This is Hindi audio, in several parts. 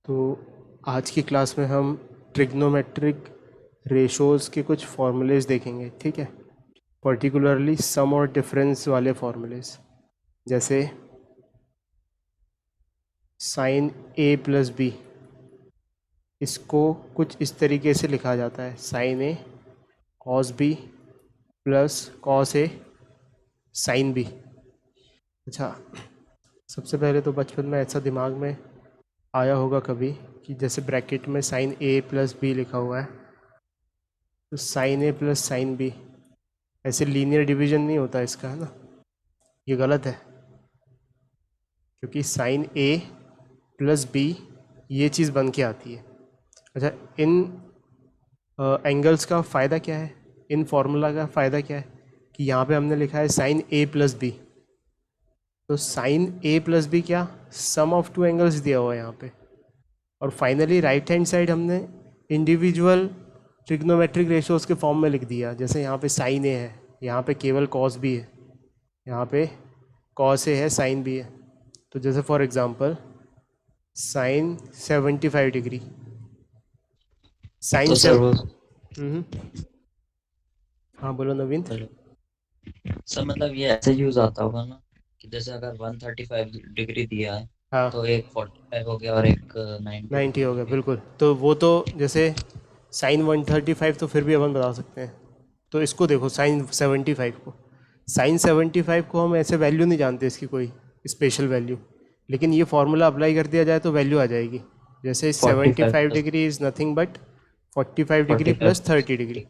तो आज की क्लास में हम ट्रिग्नोमेट्रिक रेशोज़ के कुछ फॉर्मूलेज देखेंगे, ठीक है। पर्टिकुलरली सम और डिफरेंस वाले फॉर्मूलेज, जैसे साइन ए प्लस बी, इसको कुछ इस तरीके से लिखा जाता है, साइन ए कॉस बी प्लस कॉस ए साइन बी। अच्छा, सबसे पहले तो बचपन में ऐसा दिमाग में आया होगा कभी कि जैसे ब्रैकेट में साइन ए प्लस बी लिखा हुआ है, तो साइन ए प्लस साइन बी, ऐसे लीनियर डिवीजन नहीं होता इसका, है ना। ये गलत है, क्योंकि साइन ए प्लस बी ये चीज़ बन के आती है। अच्छा, इन एंगल्स का फ़ायदा क्या है, इन फॉर्मूला का फ़ायदा क्या है कि यहाँ पे हमने लिखा है साइन ए प्लस बी, तो साइन ए प्लस बी क्या, सम ऑफ टू एंगल्स दिया हुआ है यहाँ पे। और फाइनली राइट हैंड साइड हमने इंडिविजुअल ट्रिग्नोमेट्रिक रेशियोज के फॉर्म में लिख दिया, जैसे यहाँ पे साइन ए है, यहाँ पे केवल कॉस बी है, यहाँ पे कॉस ए है, साइन बी है। तो जैसे for example sine 75 degree, sine तो से सर वो हाँ बोलो नवीन। हेलो सर, मतलब ये ऐसे यूज आता होगा ना कि जैसे अगर 135 डिग्री दिया है हाँ, तो एक 45 हो गया और एक 90 90 डिग्री हो हो गया, गया। बिल्कुल। तो वो तो जैसे साइन 135 तो फिर भी अपन बता सकते हैं। तो इसको देखो, साइन 75 को, साइन 75 को हम ऐसे वैल्यू नहीं जानते इसकी कोई स्पेशल वैल्यू, लेकिन ये फार्मूला अप्लाई कर दिया जाए तो वैल्यू आ जाएगी। जैसे 45 75 plus degree is nothing but 45 degree 45 plus plus 30 degree. 30।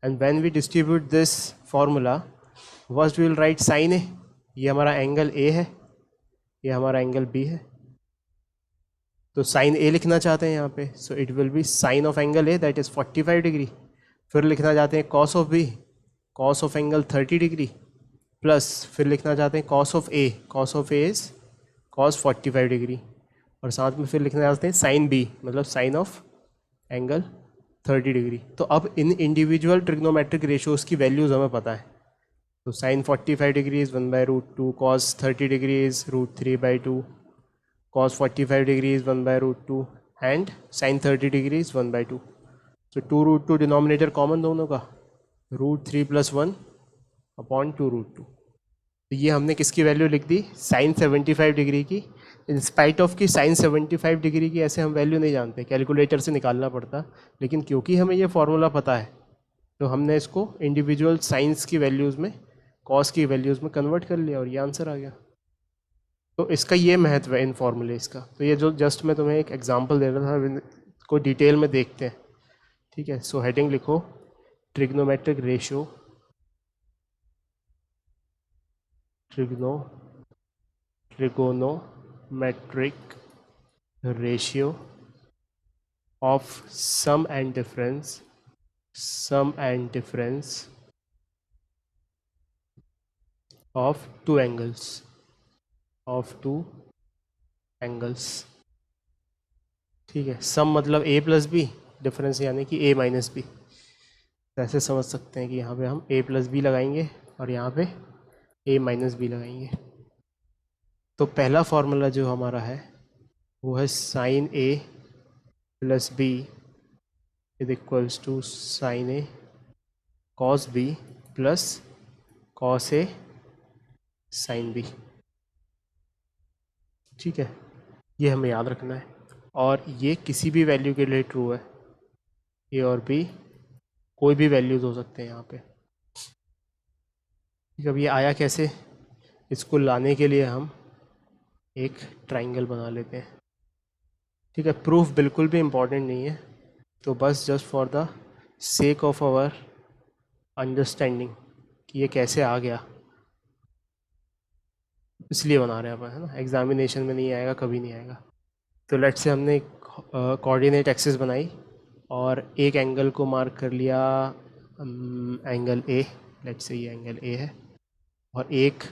And when we distribute this formula, first we will write sine A, ये हमारा एंगल ए है, ये हमारा एंगल बी है। तो साइन ए लिखना चाहते हैं यहाँ पे, so it will be sine of angle A that is 45 degree. फिर लिखना चाहते हैं cos of B, cos of angle 30 degree, plus फिर लिखना चाहते हैं cos of A, cos of A is cos 45 degree, और साथ में फिर लिखना चाहते हैं साइन बी, मतलब साइन ऑफ एंगल 30 डिग्री। तो अब इन इंडिविजुअल ट्रिग्नोमेट्रिक रेशियोज़ की वैल्यूज़ हमें पता है। तो sign 45 degree is 1/√2, cos 30 degree is √3/2, cos 45 degree is 1/√2 and sin 30 degree is 1/2. So 2√2 denominator common दोनों का, √3 + 1 अपॉन 2√2। तो ये हमने किसकी वैल्यू लिख दी, साइन 75 डिग्री की। इन स्पाइट ऑफ कि साइन 75 डिग्री की ऐसे हम वैल्यू नहीं जानते, कैलकुलेटर से निकालना पड़ता, लेकिन क्योंकि हमें ये फार्मूला पता है तो हमने इसको इंडिविजुअल साइंस की वैल्यूज़ में, कॉस की वैल्यूज़ में कन्वर्ट कर लिया और ये आंसर आ गया। तो इसका ये महत्व है इन फॉर्मूलेज का। तो ये जो जस्ट मैं तुम्हें एक एग्जांपल दे रहा था, को डिटेल में देखते हैं, ठीक है। सो हेडिंग लिखो, trigonometric ratio, trigonometric ratio of sum and difference of two angles, ठीक है। सम मतलब ए प्लस बी, डिफरेंस यानी कि ए माइनस बी। ऐसे समझ सकते हैं कि यहाँ पे हम ए प्लस बी लगाएंगे और यहाँ पे ए माइनस बी लगाएंगे। तो पहला फार्मूला जो हमारा है वो है sine A plus B is equals to sine A cos B plus cos A sine B, ठीक है। ये हमें याद रखना है, और ये किसी भी वैल्यू के लिए ट्रू है। ए और बी कोई भी वैल्यूज़ हो सकते हैं यहाँ पे। ठीक है, अब ये आया कैसे, इसको लाने के लिए हम एक ट्राइंगल बना लेते हैं, ठीक है। प्रूफ बिल्कुल भी इम्पॉर्टेंट नहीं है, तो बस just for the sake of our understanding कि ये कैसे आ गया, इसलिए बना रहे हैं अपन, है ना। एग्जामिनेशन में नहीं आएगा, कभी नहीं आएगा। तो लेट से हमने एक कोऑर्डिनेट एक्सिस बनाई और एक एंगल को मार्क कर लिया, एंगल ए, लेट से ये एंगल ए है, और एक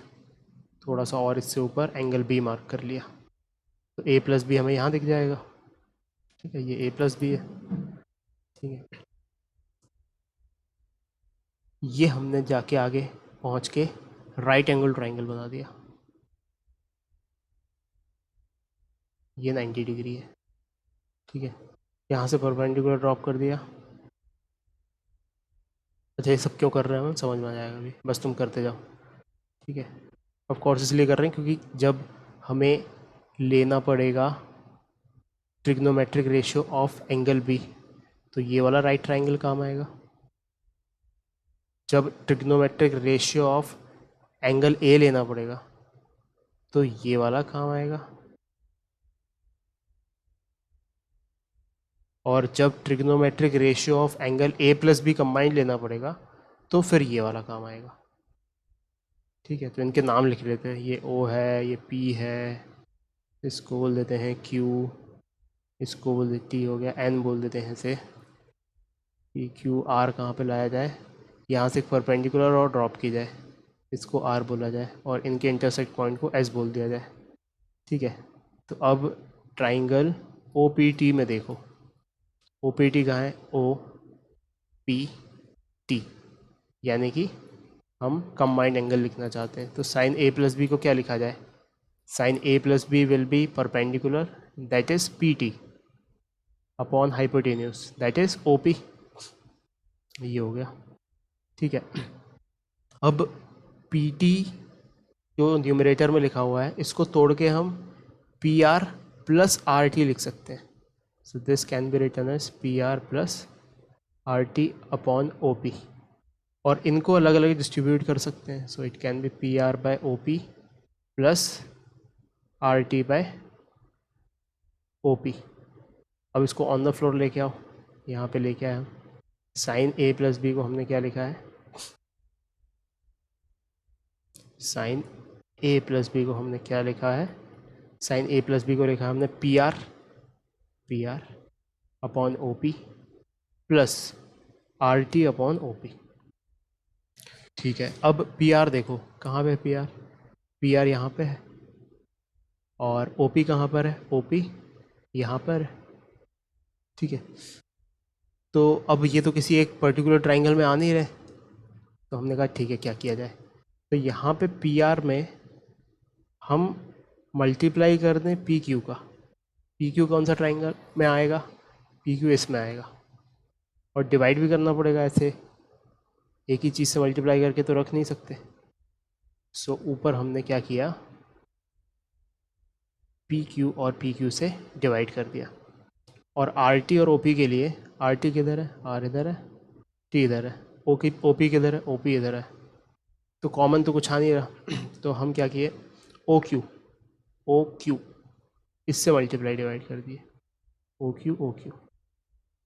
थोड़ा सा और इससे ऊपर एंगल बी मार्क कर लिया। तो ए प्लस बी हमें यहाँ दिख जाएगा, ठीक है। ये ए प्लस बी है, ठीक है। ये हमने जाके आगे पहुँच के राइट एंगल ट्राइंगल बना दिया, ये 90 डिग्री है। ठीक है, यहाँ से परपेंडिकुलर ड्रॉप कर दिया। अच्छा, ये सब क्यों कर रहे हैं हम समझ में आ जाएगा अभी, बस तुम करते जाओ। ठीक है, ऑफ कोर्स इसलिए कर रहे हैं क्योंकि जब हमें लेना पड़ेगा trigonometric ratio of angle B, तो ये वाला राइट ट्राइंगल काम आएगा। जब trigonometric ratio of angle A लेना पड़ेगा तो ये वाला काम आएगा। और जब trigonometric ratio of angle A plus B combined लेना पड़ेगा तो फिर ये वाला काम आएगा। ठीक है, तो इनके नाम लिख लेते हैं, ये ओ है, ये पी है, इसको बोल देते हैं क्यू, इसको बोल देते टी हो गया, एन बोल देते हैं इसे, पी क्यू आर कहाँ पे लाया जाए, यहाँ से एक परपेंडिकुलर और ड्रॉप की जाए, इसको आर बोला जाए, और इनके इंटरसेक्ट पॉइंट को एस बोल दिया जाए। ठीक है, तो अब ट्राइंगल ओ पी टी में देखो, ओ पी टी कहाँ है, ओ पी टी, यानी कि हम कंबाइंड एंगल लिखना चाहते हैं। तो साइन ए प्लस बी को क्या लिखा जाए, sine A plus B will be perpendicular, that is P T upon hypotenuse, that is O P. ये हो गया। ठीक है, अब पी टी जो न्यूमरेटर में लिखा हुआ है इसको तोड़ के हम P R plus R T लिख सकते हैं। So this can be written as P R plus R T upon O P, और इनको अलग अलग डिस्ट्रीब्यूट कर सकते हैं। So it can be P R by O P plus R T by O P. अब इसको ऑन द फ्लोर लेके आओ, यहाँ पे लेके आए हम, साइन ए प्लस बी को हमने क्या लिखा है, साइन ए प्लस बी को हमने क्या लिखा है, साइन ए प्लस बी को लिखा है हमने P R upon O P plus R T upon O P. ठीक है, अब पी आर देखो कहाँ पे है, पी आर यहाँ पे है, और ओ पी कहाँ पर है, ओ पी यहाँ पर है। ठीक है, तो अब ये तो किसी एक पर्टिकुलर ट्राइंगल में आ नहीं रहे, तो हमने कहा ठीक है क्या किया जाए, तो यहाँ पे पी आर में हम मल्टीप्लाई कर दें पी क्यू का। पी क्यू कौन सा ट्राइंगल में आएगा, पी क्यू इसमें आएगा, और डिवाइड भी करना पड़ेगा, ऐसे एक ही चीज़ से मल्टीप्लाई करके तो रख नहीं सकते। सो ऊपर हमने क्या किया, पी क्यू और पी क्यू से डिवाइड कर दिया, और आर टी और ओ पी के लिए, आर टी किधर है, आर इधर है, टी इधर है, ओ पी किधर है, ओ पी इधर है, तो कॉमन तो कुछ आ नहीं रहा तो हम क्या किए, ओ क्यू इससे मल्टीप्लाई डिवाइड कर दिए, ओ क्यू।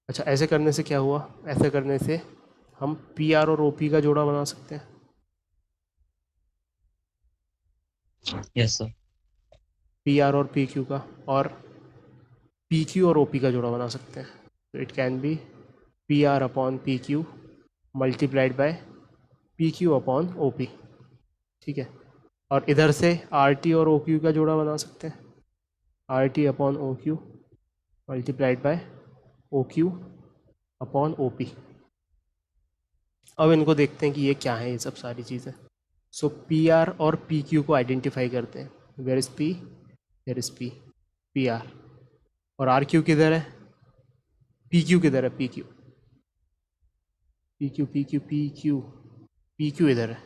अच्छा, ऐसे करने से क्या हुआ, ऐसे करने से हम पी आर और ओ पी का जोड़ा बना सकते हैं। Yes sir. पी आर और पी क्यू का, और पी क्यू और ओ पी का जोड़ा बना सकते हैं। तो it can be P R upon P Q multiplied by P Q upon O P. ठीक है, और इधर से आर टी और ओ क्यू का जोड़ा बना सकते हैं, R T upon O Q multiplied by O Q upon O P. अब इनको देखते हैं कि ये क्या है, ये सब सारी चीज़ें। सो पी आर और पी क्यू को आइडेंटिफाई करते हैं, where is P, where is P, P R, और आर क्यू किधर है, पी क्यू किधर है, P Q, P Q P Q P Q, P Q इधर है।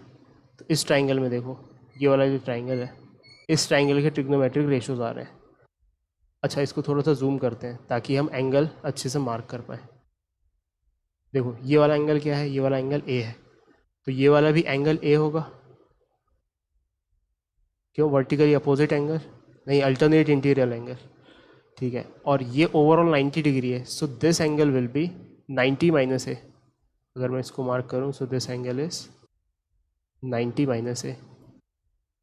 तो इस ट्राइंगल में देखो, ये वाला जो ट्राइंगल है, इस ट्राइंगल के ट्रिग्नोमेट्रिक रेशियोज आ रहे हैं। अच्छा, इसको थोड़ा सा जूम करते हैं ताकि हम एंगल अच्छे से मार्क कर पाएँ। देखो ये वाला एंगल क्या है, ये वाला एंगल ए है, तो ये वाला भी एंगल ए होगा, क्यों, वर्टिकली अपोजिट एंगल, नहीं अल्टरनेट इंटीरियर एंगल। ठीक है, और ये ओवरऑल 90 डिग्री है, so this angle will be 90 minus A. अगर मैं इसको मार्क करूँ, so this angle is 90 minus A,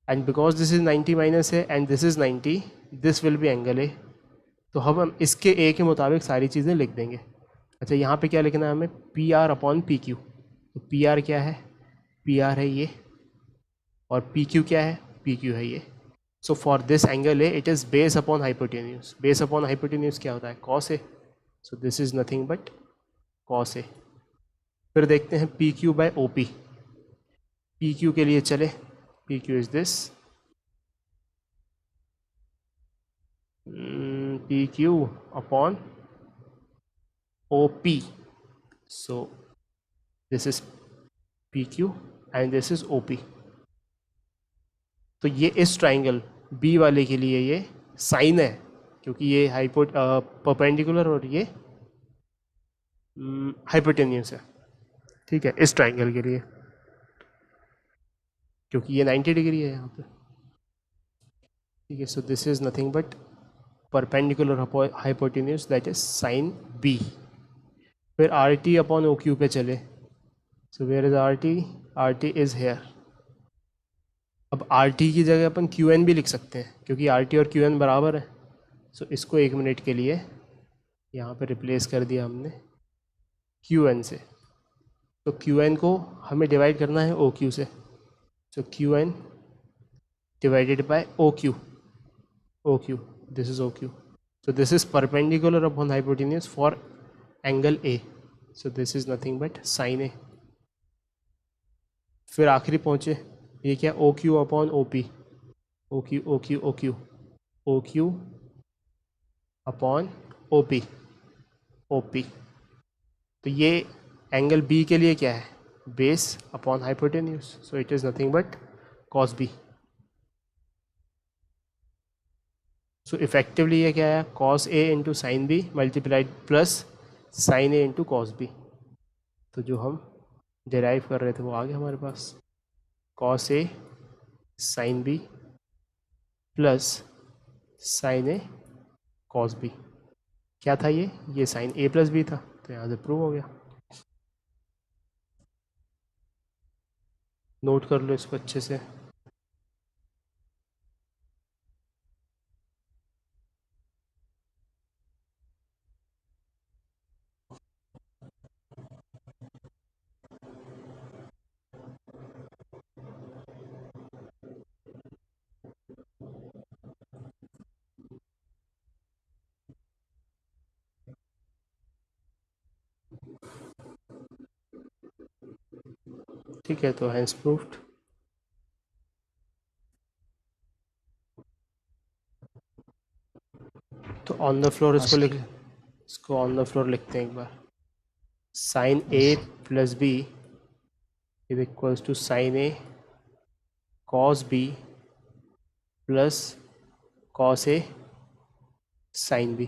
and because this is 90 minus A and this is 90, this will be angle A. तो हम इसके ए के मुताबिक सारी चीज़ें लिख देंगे। अच्छा, यहाँ पे क्या लिखना है हमें, P R upon P Q. तो पी आर क्या है, पी आर है ये, और पी क्यू क्या है, पी क्यू है ये। So for this angle A it is base upon hypotenuse, base upon hypotenuse क्या होता है, cos A, so this is nothing but cos A. फिर देखते हैं P Q by O P, P Q के लिए चले, P Q is this, P Q upon OP. So this is PQ and this is OP. तो ये इस ट्राइंगल B वाले के लिए ये साइन है, क्योंकि ये परपेंडिकुलर और ये हाइपोटेन्यूस है, ठीक है, इस ट्राइंगल के लिए, क्योंकि ये 90 डिग्री है यहाँ पे, ठीक है. So this is nothing but perpendicular hypotenuse, that is sine B. फिर RT अपॉन OQ पे चले. So where is RT is here. अब RT की जगह अपन QN भी लिख सकते हैं, क्योंकि RT और QN बराबर है. सो इसको 1 मिनट के लिए यहाँ पे रिप्लेस कर दिया हमने QN से. तो QN को हमें डिवाइड करना है OQ से. सो QN divided by OQ. This is OQ. So this is perpendicular upon hypotenuse for angle A. So this is nothing but sin A. फिर आखिरी पहुँचे, ये क्या, OQ upon OP. OQ upon OP. तो ये एंगल B के लिए क्या है, base upon hypotenuse. So it is nothing but cos B. So effectively ये क्या है, cos A into sine B multiplied plus sine A into cos B. तो जो हम डिराइव कर रहे थे वो आ गया हमारे पास, cos A sine B plus sine A cos B. क्या था ये साइन A प्लस B था, तो यहाँ से प्रूव हो गया. नोट कर लो इसको अच्छे से. ठीक है, तो हैंस प्रूफ्ड. तो ऑन द फ्लोर इसको ऑन द फ्लोर लिखते हैं एक बार. Sine A plus B is equals to sine A cos B plus cos A sine B.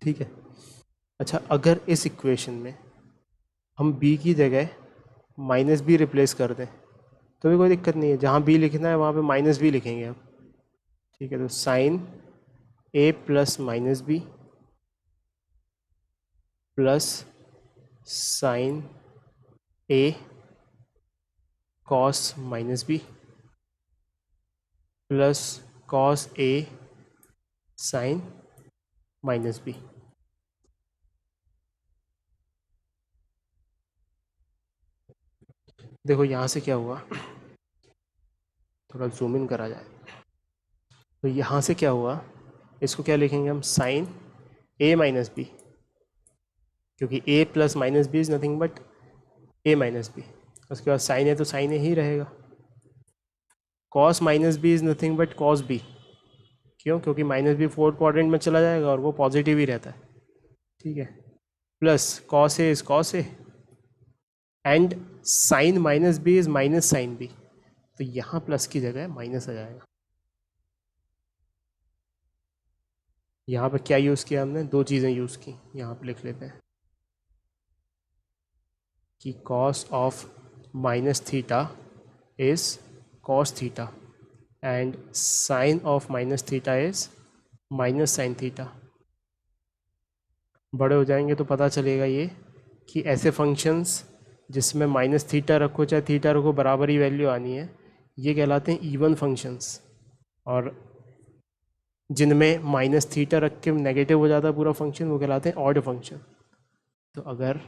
ठीक है. अच्छा, अगर इस इक्वेशन में हम B की जगह माइनस B रिप्लेस कर दें तो भी कोई दिक्कत नहीं है. जहाँ B लिखना है वहाँ पे माइनस B लिखेंगे अब. ठीक है, तो sine A plus minus B plus sine A cos minus B plus cos A sine minus B. देखो यहाँ से क्या हुआ, थोड़ा जूम इन करा जाए. तो यहाँ से क्या हुआ, इसको क्या लिखेंगे हम, साइन A माइनस B, क्योंकि A plus minus B is nothing but A minus B. उसके बाद साइन A तो साइन A ही रहेगा. Cos minus B is nothing but cos B. क्यों, क्योंकि माइनस B फोर्थ क्वाड्रेंट में चला जाएगा और वो पॉजिटिव ही रहता है. ठीक है, plus cos A is cos A and sine minus B is minus sine B. तो यहाँ प्लस की जगह माइनस आ जाएगा. यहाँ पर क्या यूज़ किया हमने, दो चीज़ें यूज़ की, यहाँ पर लिख लेते हैं कि cos of minus theta is cos theta and sine of minus theta is minus sine theta. बड़े हो जाएंगे तो पता चलेगा ये कि ऐसे फंक्शंस जिसमें माइनस थीटा रखो चाहे थीटा रखो बराबर ही वैल्यू आनी है, ये कहलाते हैं इवन फंक्शंस. और जिनमें माइनस थीटा रख के नेगेटिव हो जाता है पूरा फंक्शन, वो कहलाते हैं ऑड फंक्शन. तो अगर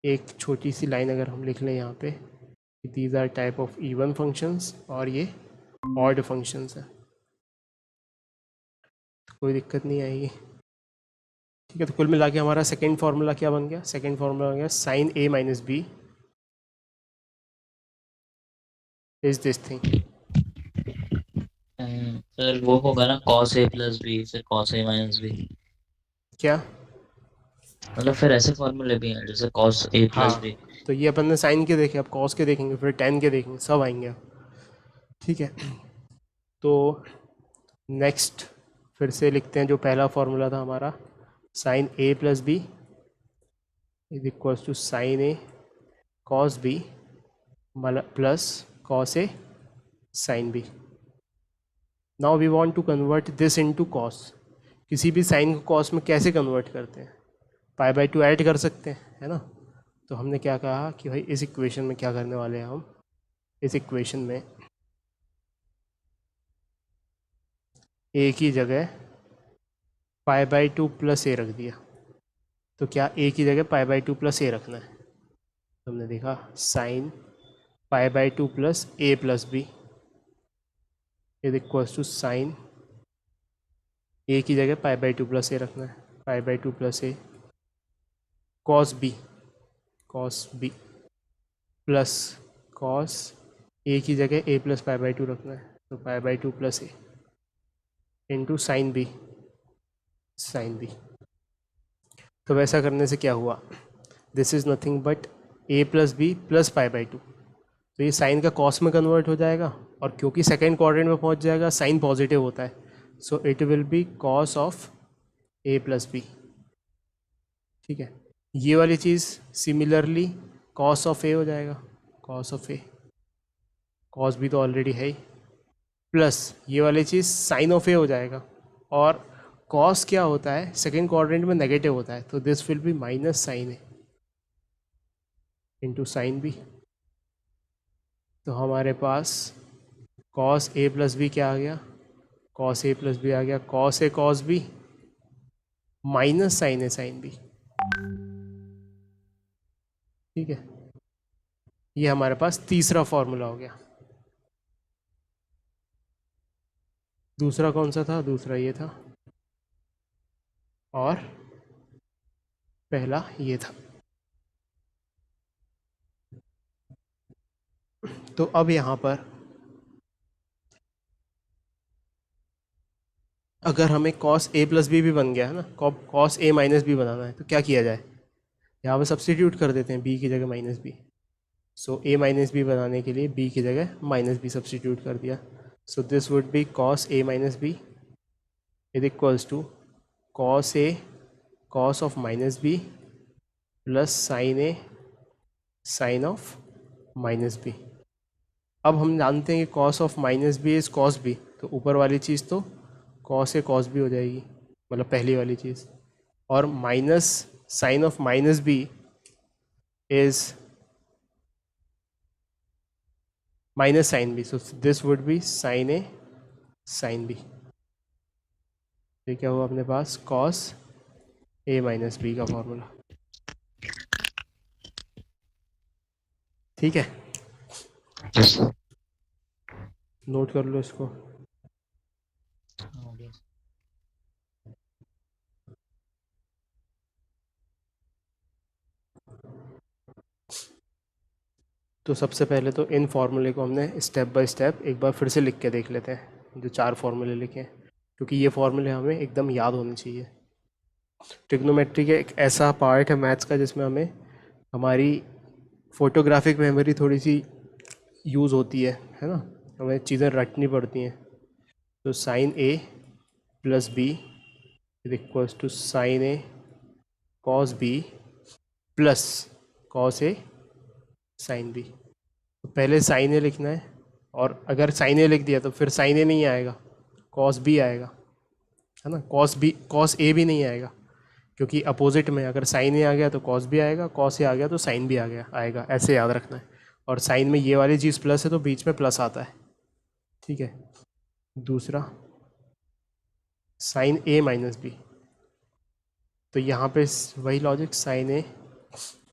एक छोटी सी लाइन अगर हम लिख लें यहाँ पे, these are type of even functions और ये ऑड फंक्शंस है, तो कोई दिक्कत नहीं आएगी. ठीक है, तो कुल मिला के हमारा सेकेंड फार्मूला क्या बन गया, सेकेंड फार्मूला बन गया sine A minus B is this thing. Sir वो होगा ना cos A प्लस B फिर cos A माइनस B. क्या मतलब फिर ऐसे फॉर्मूले भी हैं जैसे cos a प्लस हाँ, b। तो ये अपन ने साइन के देखे, अब कॉस के देखेंगे, फिर टेन के देखेंगे, सब आएंगे अब। ठीक है, तो नेक्स्ट फिर से लिखते हैं जो पहला फॉर्मूला था हमारा, sine A plus B is equals to sine A cos B plus cos A sine B. Now we want to convert this into cos. किसी भी साइन को कॉस में कैसे कन्वर्ट करते हैं? पाई बाय टू ऐड कर सकते हैं, है ना। तो हमने क्या कहा कि भाई इस इक्वेशन में क्या करने वाले हैं हम, इस इक्वेशन में ए की जगह pi by two plus A रख दिया। तो क्या ए की जगह pi by two plus A रखना है? तो हमने देखा sine pi by two plus A plus B is equals to sine A की जगह pi by two plus A रखना है, pi by two plus A cos B plus cos A की जगह A plus pi by two रखना है, तो pi by two plus A into sine B. तो वैसा करने से क्या हुआ, this is nothing but A plus B plus pi by two. तो ये साइन का कॉस में कन्वर्ट हो जाएगा, और क्योंकि सेकेंड क्वाड्रेंट में पहुंच जाएगा, साइन पॉजिटिव होता है, so it will be cos of A plus B. ठीक है, ये वाली चीज़ सिमिलरली कॉस ऑफ ए हो जाएगा, कॉस ऑफ ए, कॉस भी तो ऑलरेडी है ही, प्लस ये वाली चीज़ साइन ऑफ ए हो जाएगा। और कॉस क्या होता है, सेकेंड क्वाड्रेंट में नेगेटिव होता है, तो this will be minus sine A into sine B. तो हमारे पास कॉस ए प्लस बी क्या आ गया, कॉस ए प्लस बी आ गया कॉस ए कॉस बी माइनस साइन ए साइन बी। ठीक है, ये हमारे पास तीसरा फॉर्मूला हो गया। दूसरा कौन सा था, दूसरा ये था, और पहला ये था। तो अब यहाँ पर अगर हमें कॉस ए प्लस बी भी बन गया है ना, कॉस ए माइनस बी बनाना है, तो क्या किया जाए, यहाँ पर सब्सटीट्यूट कर देते हैं बी की जगह माइनस बी। सो ए माइनस बी बनाने के लिए बी की जगह माइनस बी सब्सटीट्यूट कर दिया। So this would be cos A minus B is equals to cos A cos of minus B plus sine A sine of minus B. अब हम जानते हैं कि cos of minus B is cos B, तो ऊपर वाली चीज़ तो कॉस ए कॉस बी हो जाएगी, मतलब पहली वाली चीज़, और minus sine of minus B is minus sine B, so this would be sine A sine B. ये क्या हुआ अपने पास, कॉस ए माइनस बी का फॉर्मूला। ठीक है, यस। नोट कर लो इसको। तो सबसे पहले तो इन फार्मूले को हमने स्टेप बाय स्टेप एक बार फिर से लिख के देख लेते हैं, जो चार फार्मूले लिखे हैं, क्योंकि ये फार्मूले हमें एकदम याद होने चाहिए। ट्रिग्नोमेट्री के एक ऐसा पार्ट है मैथ्स का जिसमें हमें हमारी फोटोग्राफिक मेमोरी थोड़ी सी यूज़ होती है ना, हमें चीज़ें रटनी पड़ती हैं। तो sine A plus B is equals to sine A cos B plus cos A sine B. तो पहले साइन ए लिखना है, और अगर साइन ए लिख दिया तो फिर साइन ए नहीं आएगा, कॉस बी आएगा, है ना। कॉस ए भी नहीं आएगा, क्योंकि अपोजिट में अगर साइन ए आ गया तो कॉस भी आएगा, कॉस ए आ गया तो साइन भी आएगा, ऐसे याद रखना है। और साइन में ये वाली चीज़ प्लस है तो बीच में प्लस आता है। ठीक है, दूसरा साइन ए माइनस बी, तो यहाँ पे वही लॉजिक, साइन ए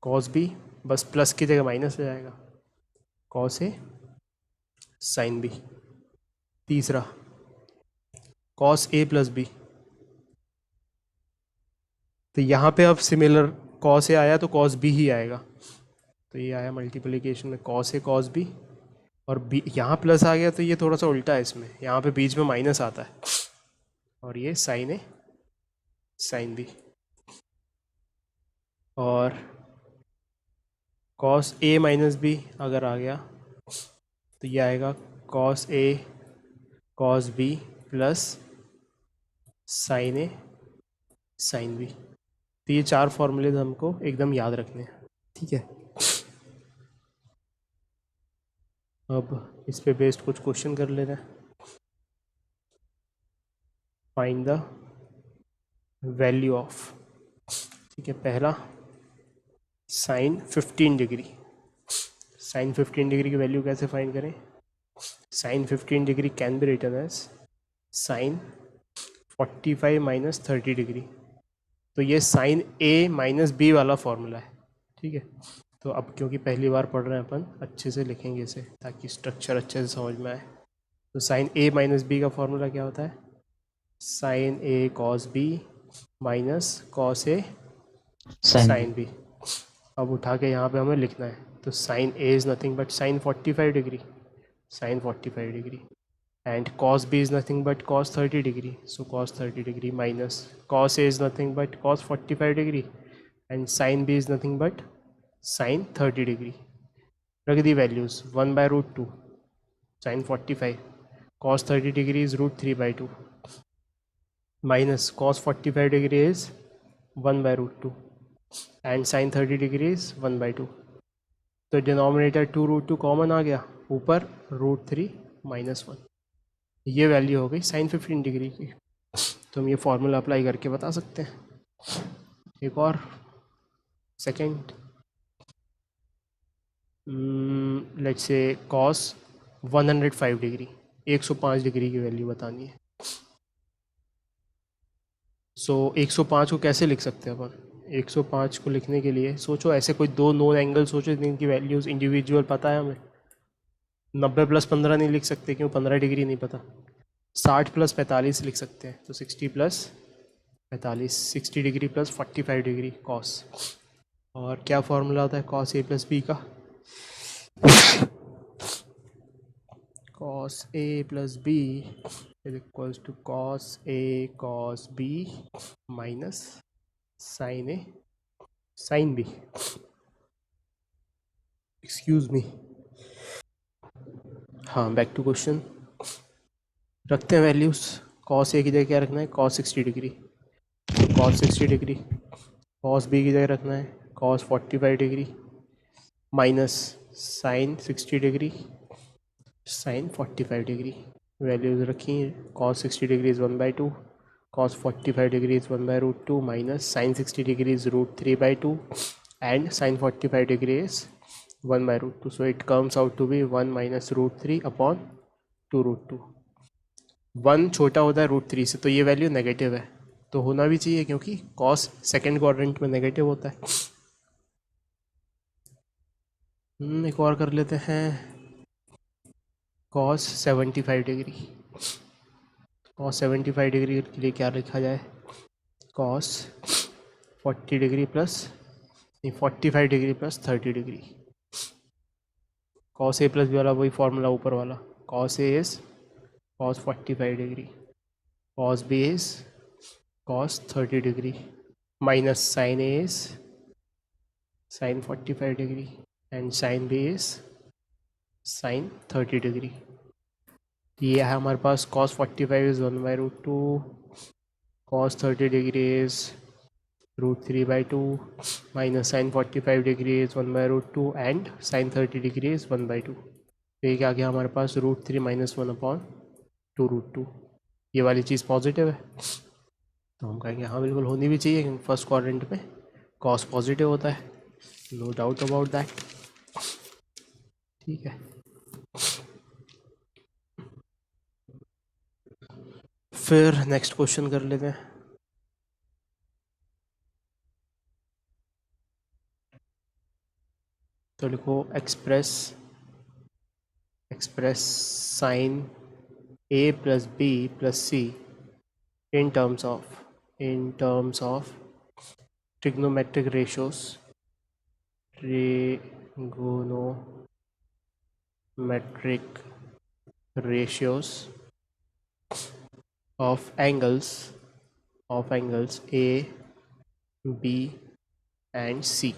कॉस बी, बस प्लस की जगह माइनस हो जाएगा, कॉस ए साइन बी। तीसरा कॉस ए प्लस बी, तो यहाँ पे अब सिमिलर कॉस ए आया तो कॉस बी ही आएगा, तो ये आया मल्टीप्लिकेशन में कॉस ए कॉस बी, और बी यहाँ प्लस आ गया तो ये थोड़ा सा उल्टा है, इसमें यहाँ पे बीच में माइनस आता है, और ये साइन ए साइन बी। और कॉस ए माइनस बी अगर आ गया तो ये आएगा cos A cos B plus sine A sine B. तो ये 4 फॉर्मूलेज हमको एकदम याद रखने हैं, ठीक है। अब इस पे बेस्ड कुछ क्वेश्चन कर लेते हैं। फाइंड द वैल्यू ऑफ, ठीक है, पहला साइन 15 डिग्री। साइन 15 डिग्री की वैल्यू कैसे फाइंड करें? Sine 15 degree can be written as sine 45 minus 30 degree. तो ये साइन ए माइनस बी वाला फॉर्मूला है, ठीक है। तो अब क्योंकि पहली बार पढ़ रहे हैं अपन, अच्छे से लिखेंगे इसे ताकि स्ट्रक्चर अच्छे से समझ में आए। तो साइन ए माइनस बी का फॉर्मूला क्या होता है? साइन ए कॉस बी माइनस कॉस ए साइन बी। Sine B. अब उठा के यहाँ पे हमें लिखना है, तो sine A is nothing but sine 45 degree, sine 45 degree, and cos b is nothing but cos 30 degree, so cos 30 degree minus cos a is nothing but cos 45 degree and sin b is nothing but sin 30 degree. रख the values 1 by root 2 sin 45 cos 30 degree is root 3 by 2 minus cos 45 degree is 1 by root 2 and sin 30 degree is 1 by 2. तो डिनोमिनेटर 2 रूट 2 कॉमन आ गया, ऊपर रूट 3 माइनस 1, ये वैल्यू हो गई साइन 15 डिग्री की। तो हम ये फॉर्मूला अप्लाई करके बता सकते हैं। एक और second, let's say cos 105 degree, 105 degree की वैल्यू बतानी है। सो 105 को कैसे लिख सकते हैं अपन? 105 को लिखने के लिए सोचो ऐसे कोई दो नोन एंगल सोचो जिनकी वैल्यूज़ इंडिविजुअल पता है हमें। 90 प्लस 15 नहीं लिख सकते, क्यों? 15 डिग्री नहीं पता। 60 प्लस 45 लिख सकते हैं, तो 60 plus 45, 60 degree plus 45 degree cos. और क्या फॉर्मूला होता है कॉस ए प्लस बी का? Cos A plus B is equals to cos A cos B minus sine A sine B. Excuse me. हाँ, बैक टू क्वेश्चन। रखते हैं वैल्यूज। कॉस ए की जगह क्या रखना है? कॉस 60 डिग्री, तो कॉस 60 डिग्री। कॉस बी की जगह रखना है cos 45 degree minus sine 60 degree sine 45 degree. Values रखी हैं। Cos 60 degree is 1 by 2, cos 45 degree is 1 by root 2 minus sine 60 degree is root 3 by 2 and sine 45 degree is 1 by root 2. So it comes out to be 1 minus root 3 upon 2 root 2. 1 छोटा होता है रूट 3 से, तो ये वैल्यू नेगेटिव है, तो होना भी चाहिए क्योंकि कॉस सेकेंड क्वाड्रेंट में नेगेटिव होता है। एक और कर लेते हैं। कॉस 75 डिग्री, कॉस 75 डिग्री के लिए क्या लिखा जाए? कॉस 40 डिग्री प्लस नहीं 45 degree plus 30 degree. Cos A plus B वाला वही फॉर्मूला ऊपर वाला, cos A is cos 45 degree, cos B is cos 30 degree minus sine A is sine 45 degree and sine B is sine 30 degree. ये है हमारे पास cos 45 is 1 by root 2, cos 30 degree is root 3 by 2 minus sine 45 degree is 1 by root 2 and sine 30 degree is 1 by 2। तो ये क्या गया हमारे पास? Root 3 minus 1 upon 2 root 2। ये वाली चीज़ पॉजिटिव है, तो हम कहेंगे हाँ बिल्कुल होनी भी चाहिए क्योंकि फर्स्ट क्वाड्रेंट में cos पॉजिटिव होता है, नो डाउट अबाउट दैट। ठीक है, फिर नेक्स्ट क्वेश्चन कर लेते हैं। तो लिखो express sine A plus B plus C in terms of trigonometric ratios of angles A, B and C.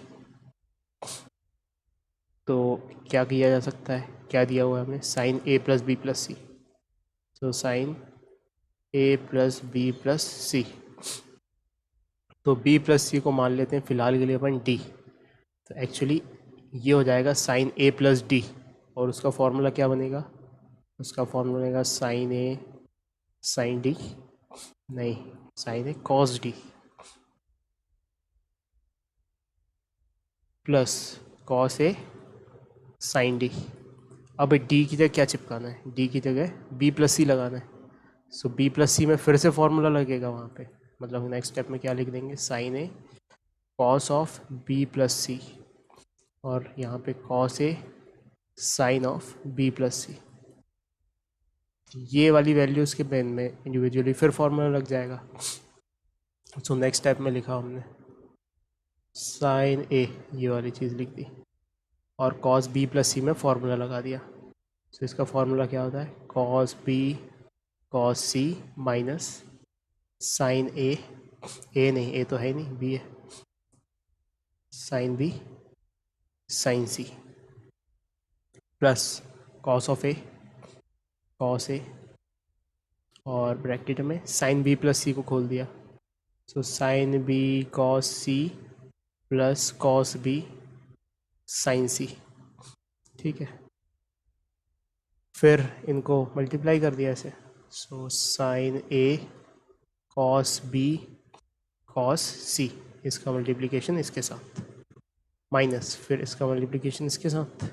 तो क्या किया जा सकता है, क्या दिया हुआ है हमें, साइन ए प्लस बी प्लस सी। तो साइन ए प्लस बी प्लस सी, तो बी प्लस सी को मान लेते हैं फिलहाल के लिए अपन डी। तो एक्चुअली ये हो जाएगा साइन ए प्लस डी, और उसका फॉर्मूला क्या बनेगा, उसका फॉर्मूला बनेगा साइन ए साइन डी, नहीं साइन ए कॉस डी प्लस कॉस ए साइन डी। अब डी की जगह क्या चिपकाना है, डी की जगह बी प्लस सी लगाना है। सो बी प्लस सी में फिर से फॉर्मूला लगेगा वहाँ पे, मतलब नेक्स्ट स्टेप में क्या लिख देंगे, sine A cos of B plus C, और यहाँ पे cos A sine of B plus C. ये वाली वैल्यूज़ के बेन में इंडिविजुअली फिर फॉर्मूला लग जाएगा। सो नेक्स्ट स्टेप में लिखा हमने साइन ए, ये वाली चीज़ लिख दी, और कॉस बी प्लस सी में फॉर्मूला लगा दिया। सो इसका फॉर्मूला क्या होता है, cos B cos C minus sine A नहीं, ए तो है ही नहीं, बी है, sine B sine C plus cos of A cos A, और ब्रैकेट में साइन बी प्लस सी को खोल दिया। So sine B cos C plus cos B sine C, ठीक है। फिर इनको मल्टीप्लाई कर दिया ऐसे। सो साइन ए कॉस बी कॉस सी, इसका मल्टीप्लिकेशन इसके साथ, माइनस फिर इसका मल्टीप्लिकेशन इसके साथ।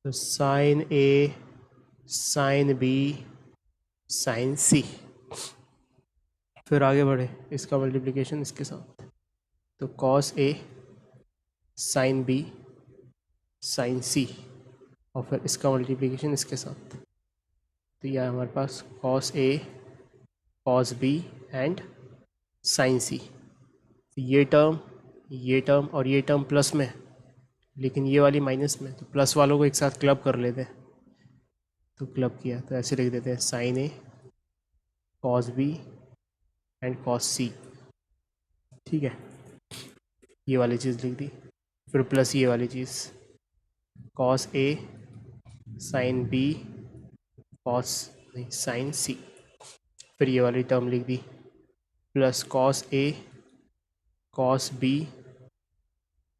तो साइन ए साइन बी साइन सी, फिर आगे बढ़े, इसका मल्टीप्लिकेशन इसके साथ। तो कॉस ए साइन बी साइन सी, और फिर इसका मल्टीप्लिकेशन इसके साथ। तो यह हमारे पास cos A cos B and sine C. ये टर्म और ये टर्म प्लस में, लेकिन ये वाली माइनस में, तो प्लस वालों को एक साथ क्लब कर लेते हैं। तो क्लब किया तो ऐसे लिख देते हैं sine A cos B and cos C, ठीक है। ये वाली चीज़ लिख दी, फिर प्लस ये वाली चीज़ cos A sine B cos नहीं साइन सी, फिर ये वाली टर्म लिख दी प्लस कॉस ए कॉस बी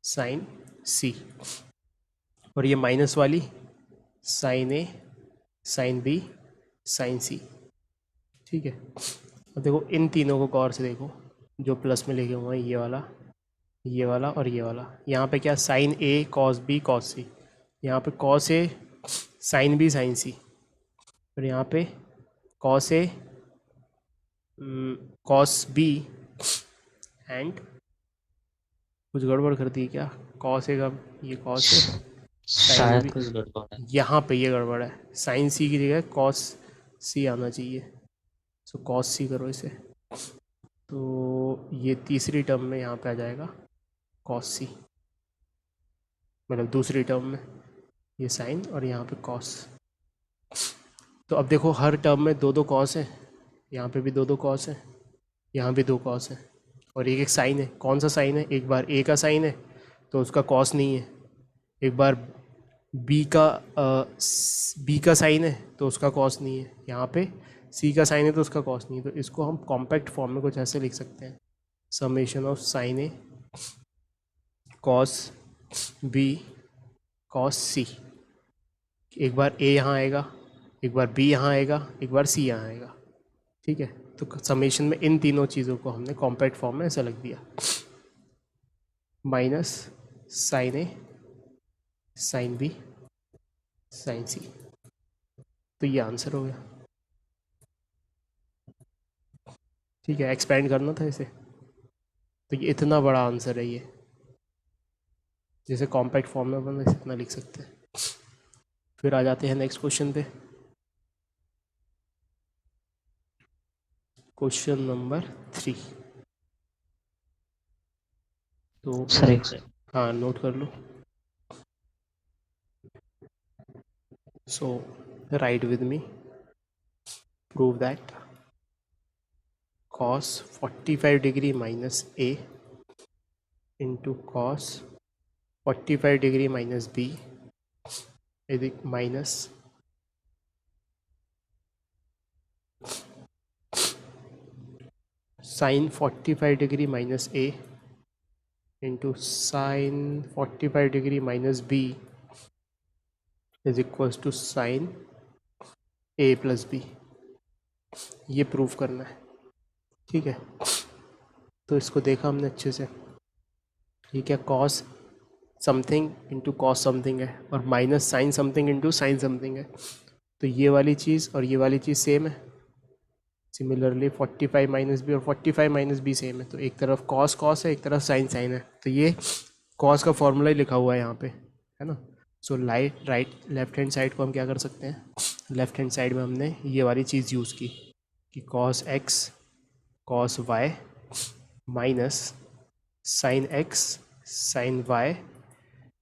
साइन सी, और ये माइनस वाली साइन ए साइन बी साइन सी, ठीक है। अब देखो इन तीनों को गौर से देखो, जो प्लस में लिखे हुए हैं, ये वाला और ये वाला। यहाँ पे क्या, साइन ए कॉस बी कॉस सी, यहाँ पे कॉस ए साइन बी साइन सी, फिर यहाँ पे cos A cos B and कुछ गड़बड़ कर दी क्या, कॉस ए का ये कॉस ए साइन शायद बी, कुछ गड़बड़ है। यहाँ पे ये गड़बड़ है, साइन सी की जगह कॉस सी आना चाहिए। सो कॉस सी करो इसे, तो ये तीसरी टर्म में यहाँ पे आ जाएगा कॉस सी, मतलब दूसरी टर्म में ये साइन और यहाँ पे कॉस। तो अब देखो हर टर्म में दो दो कॉस है, यहाँ पे भी दो दो कॉस है, यहाँ भी दो कॉस है, और एक एक साइन है। कौन सा साइन है, एक बार ए का साइन है तो उसका कॉस नहीं है, एक बार बी का साइन है तो उसका कॉस नहीं है, यहाँ पे सी का साइन है तो उसका कॉस नहीं है। तो इसको हम कॉम्पैक्ट फॉर्म में कुछ ऐसे लिख सकते हैं, summation of sine A cos B cos C. एक बार ए यहाँ आएगा, एक बार बी यहाँ आएगा, एक बार सी यहाँ आएगा, ठीक है। तो समेशन में इन तीनों चीज़ों को हमने कॉम्पैक्ट फॉर्म में ऐसा लिख दिया, माइनस साइन ए साइन बी साइन सी। तो ये आंसर हो गया, ठीक है। एक्सपेंड करना था इसे, तो ये इतना बड़ा आंसर है ये, जैसे कॉम्पैक्ट फॉर्म में अपन इतना लिख सकते हैं। फिर आ जाते हैं नेक्स्ट क्वेश्चन पे, क्वेश्चन नंबर 3। तो सर एक से हाँ नोट कर लो। So write with me, prove that cos 45 degree minus A into cos 45 degree minus B minus sine 45 degree minus A into sine 45 degree minus B is equals to sine A plus B. ये प्रूव करना है, ठीक है। तो इसको देखा हमने अच्छे से, ये क्या cos something into cos something है और minus sine something into sine something है। तो ये वाली चीज़ और ये वाली चीज़ सेम है। सिमिलरली 45 माइनस बी और 45 माइनस बी सेम है। तो एक तरफ कॉस कॉस है, एक तरफ साइन साइन है। तो ये कॉस का फॉर्मूला ही लिखा हुआ है यहाँ पे, है ना। सो राइट लेफ्ट हैंड साइड को हम क्या कर सकते हैं, लेफ्ट हैंड साइड में हमने ये वाली चीज़ यूज़ की कि cos X cos Y minus sine X sine Y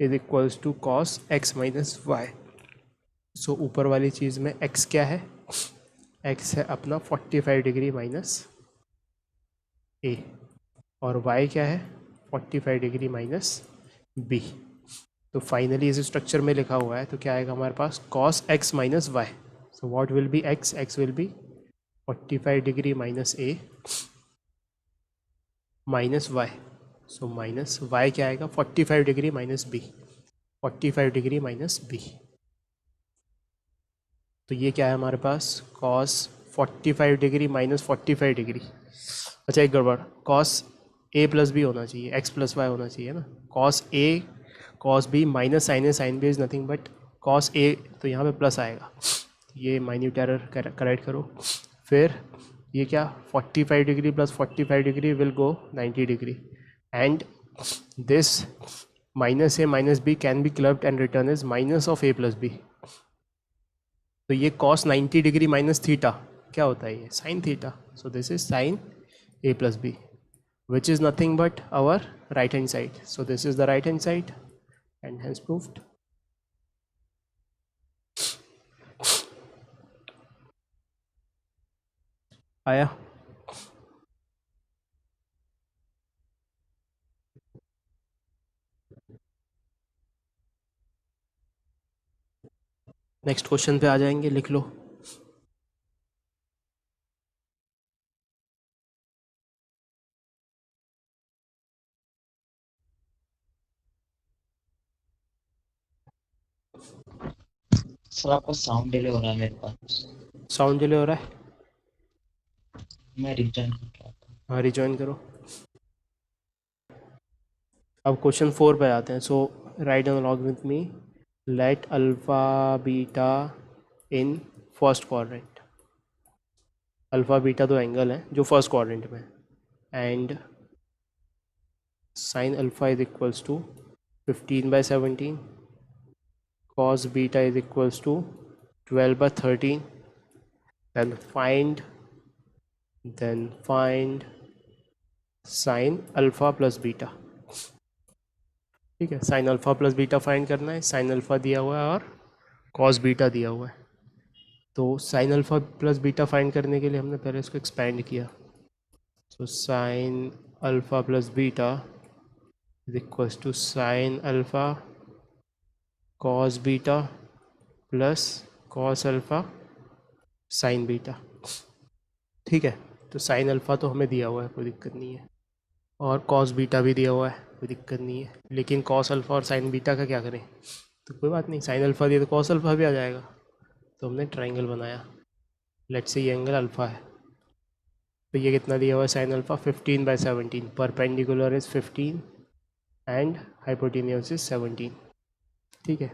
is equals to cos x minus Y. So ऊपर वाली चीज़ में एक्स क्या है, एक्स है अपना 45 डिग्री माइनस ए और वाई क्या है 45 डिग्री माइनस बी। तो फाइनली इस स्ट्रक्चर में लिखा हुआ है तो क्या आएगा हमारे पास cos x minus Y. So what will be x, x will be 45 degree minus A minus Y. So minus y क्या आएगा 45 degree minus b, 45 degree minus B. तो ये क्या है हमारे पास कॉस 45 डिग्री माइनस 45 डिग्री। अच्छा एक गड़बड़, कॉस ए प्लस बी होना चाहिए, एक्स प्लस वाई होना चाहिए ना। Cos A cos B minus sine A sine B is nothing but cos ए, तो यहाँ पे प्लस आएगा। ये माइन्यूट एरर करेक्ट करो। फिर ये क्या 45 degree plus 45 degree will go 90 degree and this minus A minus B can be clubbed and written is minus of A plus B. तो ये cos 90 डिग्री माइनस थीटा क्या होता है, ये sine theta. So this is sine A plus B which is nothing but our right hand side. So this is the right hand side and hence proved. आया। नेक्स्ट क्वेश्चन पे आ जाएंगे, लिख लो। सर आपका साउंड डिले हो रहा है मेरे पास। साउंड डिले हो रहा है, मैं रिटर्न कर रहा था। हाँ रिजॉइन करो। अब क्वेश्चन 4 पे आते हैं। So write down along with me, let alpha beta in first quadrant. Alpha beta तो एंगल है जो फर्स्ट क्वाड्रेंट में, and sine alpha is equals to 15/17, cos beta is equals to 12/13, then find sin alpha plus beta. ठीक है, sign alpha plus beta find करना है। साइन अल्फ़ा दिया हुआ है और cos बीटा दिया हुआ है। तो sine alpha plus beta find करने के लिए हमने पहले इसको एक्सपेंड किया। So sine alpha plus beta is equals to sine alpha cos beta plus cos alpha sine beta. ठीक है, तो साइन अल्फ़ा तो हमें दिया हुआ है, कोई दिक्कत नहीं है, और कॉस बीटा भी दिया हुआ है, कोई दिक्कत नहीं है। लेकिन कॉस अल्फ़ा और साइन बीटा का क्या करें, तो कोई बात नहीं, साइन अल्फ़ा दिया तो कॉस अल्फ़ा भी आ जाएगा। तो हमने ट्राइंगल बनाया। लेट्स से ये एंगल अल्फ़ा है, तो ये कितना दिया हुआ है sine alpha 15/17, perpendicular is 15 and hypotenuse is 17। ठीक है,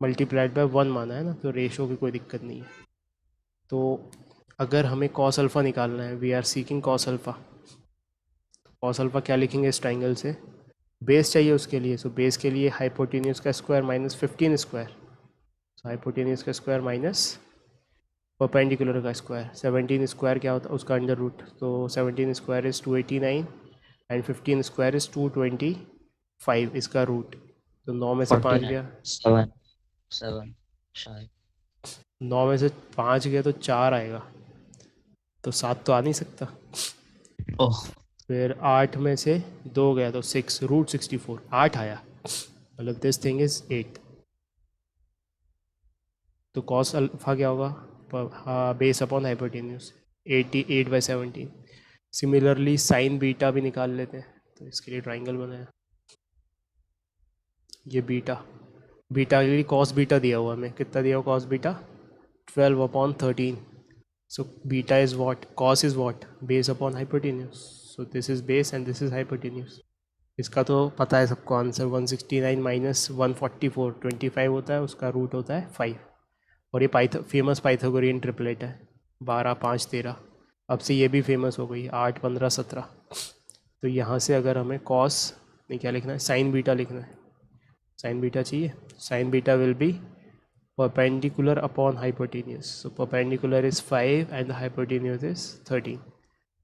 मल्टीप्लाइड बाय 1 माना है ना, तो रेशो की कोई दिक्कत नहीं है। तो अगर हमें कॉस अल्फ़ा निकालना है, we are seeking cos alpha, cos alpha क्या लिखेंगे इस ट्राइंगल से, बेस चाहिए उसके लिए। सो बेस के लिए हाइपोटेन्यूस का स्क्वायर माइनस 15 स्क्वायर, सो हाइपोटेन्यूस का स्क्वायर माइनस परपेंडिकुलर का स्क्वायर। 17 स्क्वायर क्या होता है, उसका अंडर रूट, तो 17 square is 289 and 15 square is 225 इसका रूट। तो 9 में से 5 49 गया, 7 7 शायद। 9 में से 5 गया तो 4 आएगा, तो 7 तो आ नहीं सकता। ओह फिर 8 में से 2 गया तो 6 √64 8 आया, मतलब दिस थिंग इज 8। तो कॉस अल्फा क्या होगा, base upon hypotenuse 88/17। Similarly sign beta भी निकाल लेते हैं, तो इसके लिए ट्राइंगल बनाया। ये बीटा, बीटा के लिए कॉस बीटा दिया हुआ हमें, कितना दिया हुआ cos beta 12/13। So beta is what? Cos is what? Base upon hypotenuse. So this is base and this is hypotenuse. इसका तो पता है सबको आंसर, 169 माइनस 144 25 होता है, उसका रूट होता है 5। और ये फेमस पाइथागोरियन ट्रिपलेट है, 12 5 13। अब से ये भी फेमस हो गई, 8 15 17। तो यहाँ से अगर हमें कॉस नहीं क्या लिखना है, साइन बीटा लिखना है, साइन बीटा चाहिए। Sign beta will be perpendicular upon hypotenuse. So perpendicular is 5 and the hypotenuse is 13.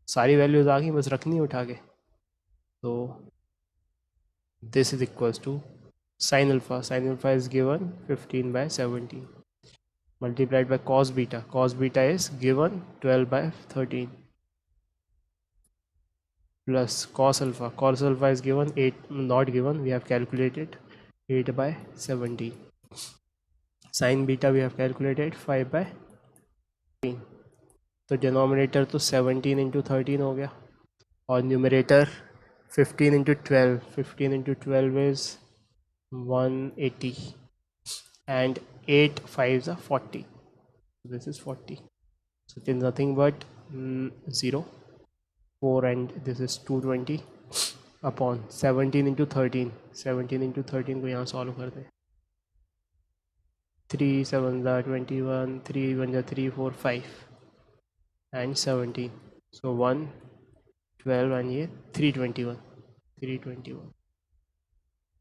सारी वैल्यूज आ गई, बस रखनी है उठा के। तो this is equals to sin alpha. Sin alpha is given 15/17 multiplied by cos beta. Cos beta is given 12/13 plus cos alpha. Cos alpha is given 8, not given, we have calculated 8/17. Sin beta we have calculated 5/13. तो डिनोमिनेटर तो 17 इंटू 13 हो गया, और numerator 15 into 12, 15 into 12 is 180 and 8 5s are 40. So this is 40. So it is nothing but 0, 4 and this is 220 upon 17 into 13. 17 into 13 को यहाँ सॉल्व कर दें, 3 7 21, 3 1 3 4 5 and 17. So 1 12 and ये 321, 321।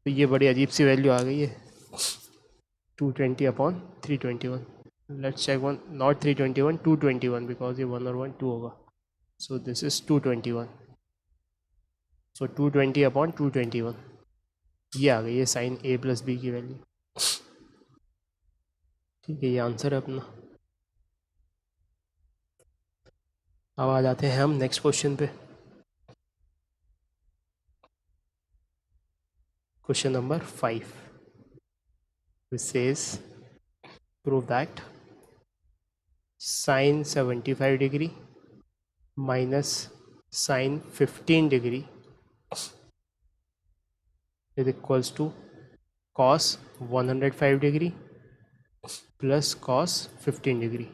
तो ये बड़ी अजीब सी वैल्यू आ गई है, 220/321। Let's check one, not 321, 221, because ये 1 और 1 2 होगा। सो दिस इज 221। सो 220/221 ये आ गई है साइन a प्लस बी की वैल्यू। ठीक है, ये आंसर है अपना। अब आ जाते हैं हम नेक्स्ट क्वेश्चन पे। Question number 5 which says prove that sin 75 degree minus sin 15 degree is equals to cos 105 degree plus cos 15 degree।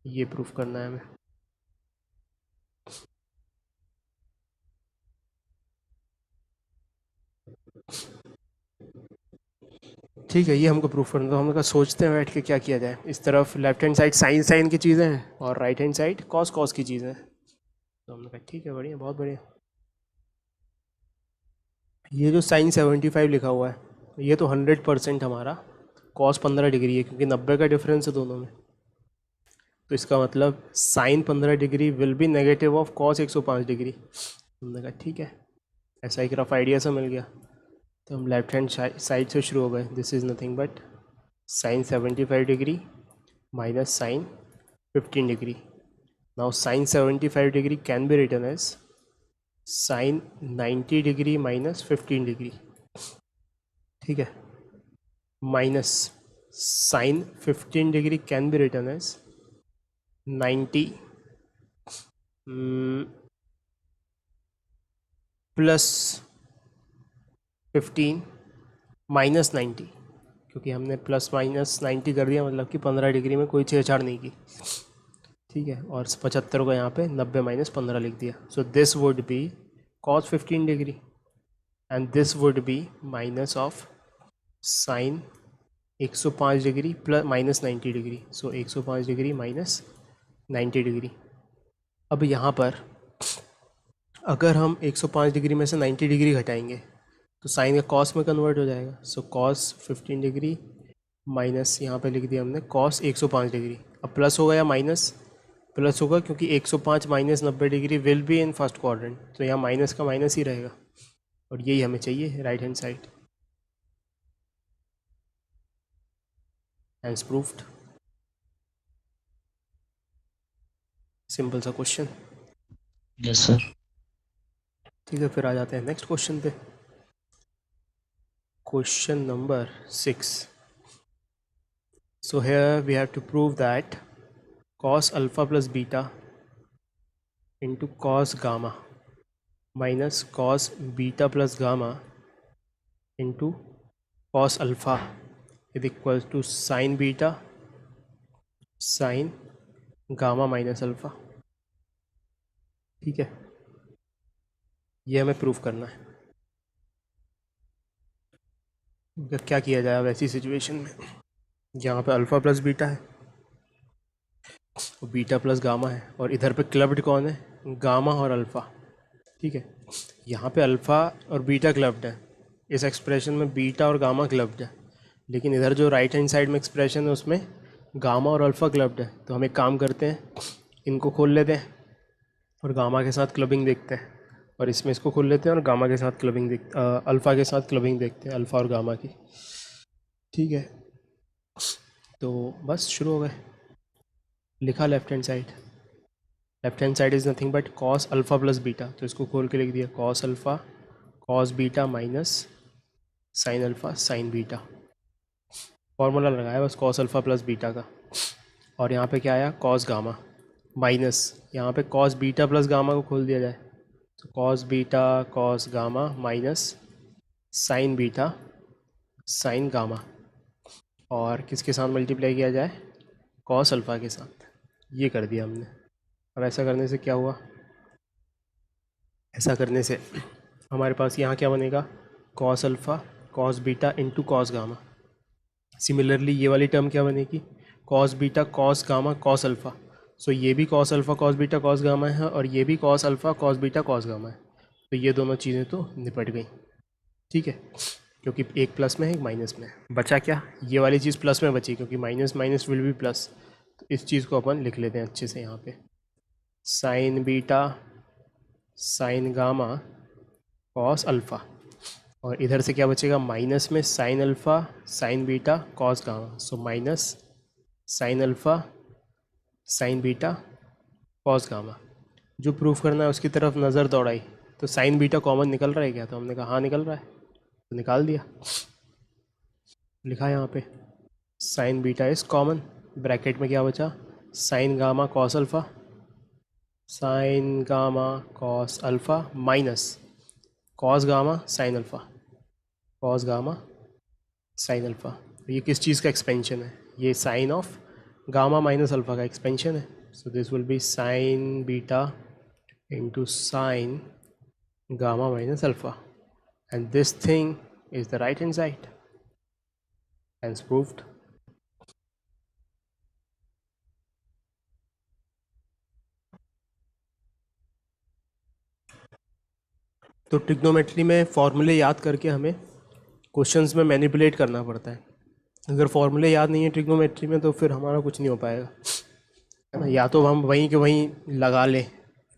ये प्रूफ करना है हमें। ठीक है, ये हमको प्रूफ करना, तो हम लोग सोचते हैं बैठ के क्या किया जाए। इस तरफ left hand side sine sine की चीज़ें हैं और right hand side cos cos की चीज़ें हैं। तो हमने कहा ठीक है, बढ़िया, बहुत बढ़िया। ये जो साइन 75 लिखा हुआ है, ये तो 100% हमारा कॉस 15 डिग्री है, क्योंकि 90 का डिफरेंस है दोनों में। तो इसका मतलब sine 15 degree will be negative of cos 105 degree. हमने कहा ठीक है, ऐसा एक रफ आइडिया सा मिल गया। तो हम लेफ्ट हैंड साइड से शुरू हो गए। This is nothing but sine 75 degree minus sine 15 degree. Now sine 75 degree can be written as sine 90 degree minus 15 degree. ठीक है, minus sine 15 degree can be written as 90 plus 15 minus 90, क्योंकि हमने प्लस माइनस 90 कर दिया, मतलब कि 15 डिग्री में कोई छेड़छाड़ नहीं की। ठीक है, और 75 को यहाँ पे 90 माइनस 15 लिख दिया। So this would be cos 15 degree and this would B minus of sine 105 degree plus minus 90 degree. So 105 degree minus 90 degree. अब यहाँ पर अगर हम 105 डिग्री में से 90 डिग्री घटाएंगे तो साइन का कॉस में कन्वर्ट हो जाएगा। सो कॉस 15 डिग्री माइनस यहाँ पे लिख दिया हमने कॉस 105 डिग्री। अब प्लस होगा या माइनस? प्लस होगा, क्योंकि 105 minus 90 degree will be in first quadrant, तो यहाँ माइनस का माइनस ही रहेगा, और यही हमें चाहिए right hand side. Hence proved. Simple सा क्वेश्चन। Yes sir. ठीक है, फिर आ जाते हैं नेक्स्ट क्वेश्चन पे। Question number 6। So here we have to prove that cos alpha plus beta into cos gamma minus cos beta plus gamma into cos alpha is equal to sine beta sine gamma minus alpha. ठीक है, ये हमें प्रूव करना है। क्या किया जाए अब ऐसी सिचुएशन में, यहाँ पे अल्फ़ा प्लस बीटा है, बीटा प्लस गामा है, और इधर पे क्लब्ड कौन है, गामा और अल्फ़ा। ठीक है, यहाँ पे अल्फ़ा और बीटा क्लब्ड है, इस एक्सप्रेशन में बीटा और गामा क्लब्ड है, लेकिन इधर जो राइट हैंड साइड में एक्सप्रेशन है उसमें गामा और अल्फ़ा क्लब्ड है। तो हम एक काम करते हैं, इनको खोल लेते हैं और गामा के साथ क्लबिंग देखते हैं, और इसमें इसको खोल लेते हैं और गामा के साथ क्लबिंग अल्फ़ा के साथ क्लबिंग देखते हैं, अल्फ़ा और गामा की। ठीक है, तो बस शुरू हो गए। लिखा left hand side is nothing but cos alpha plus beta, तो इसको खोल के लिख दिया cos alpha cos beta minus sine alpha sine beta. Formula लगाया बस कॉस अल्फ़ा प्लस बीटा का, और यहाँ पे क्या आया कॉस गामा माइनस, यहाँ पे कॉस बीटा प्लस गामा को खोल दिया जाए, तो cos beta cos gamma minus sign beta sine gamma, और किसके साथ मल्टीप्लाई किया जाए, कॉस अल्फ़ा के साथ। ये कर दिया हमने। अब ऐसा करने से क्या हुआ, ऐसा करने से हमारे पास यहाँ क्या बनेगा, cos alpha cos beta into cos gamma. Similarly ये वाली टर्म क्या बनेगी, cos beta cos gamma cos alpha. So ये भी cos alpha cos beta cos gamma है, और ये भी cos alpha cos beta cos gamma है। तो ये दोनों चीज़ें तो निपट गई। ठीक है, क्योंकि एक प्लस में है एक माइनस में है। बचा क्या, ये वाली चीज़ प्लस में बची, क्योंकि minus minus will be plus. तो इस चीज़ को अपन लिख लेते हैं अच्छे से यहाँ पे, sine beta sine gamma cos alpha, और इधर से क्या बचेगा, माइनस में sine alpha sine beta cos gamma. So minus sine alpha sine beta cos gamma. जो प्रूफ करना है उसकी तरफ नज़र दौड़ाई, तो साइन बीटा कॉमन निकल रहा है क्या, तो हमने कहा हाँ निकल रहा है, तो निकाल दिया। लिखा यहाँ पे sine beta is common, bracket में क्या बचा, sine gamma cos alpha sine gamma cos alpha minus cos gamma sine alpha cos gamma sine alpha. ये किस चीज़ का एक्सपेंशन है, ये sine of gamma minus alpha का एक्सपेंशन है। So this will be sine beta into sine gamma minus alpha, and this thing is the right hand side, hence proved. तो ट्रिग्नोमेट्री में फॉर्मूले याद करके हमें क्वेश्चंस में मैनिपुलेट करना पड़ता है। अगर फॉर्मूले याद नहीं है ट्रिग्नोमेट्री में, तो फिर हमारा कुछ नहीं हो पाएगा, है ना। या तो हम वहीं के वहीं लगा लें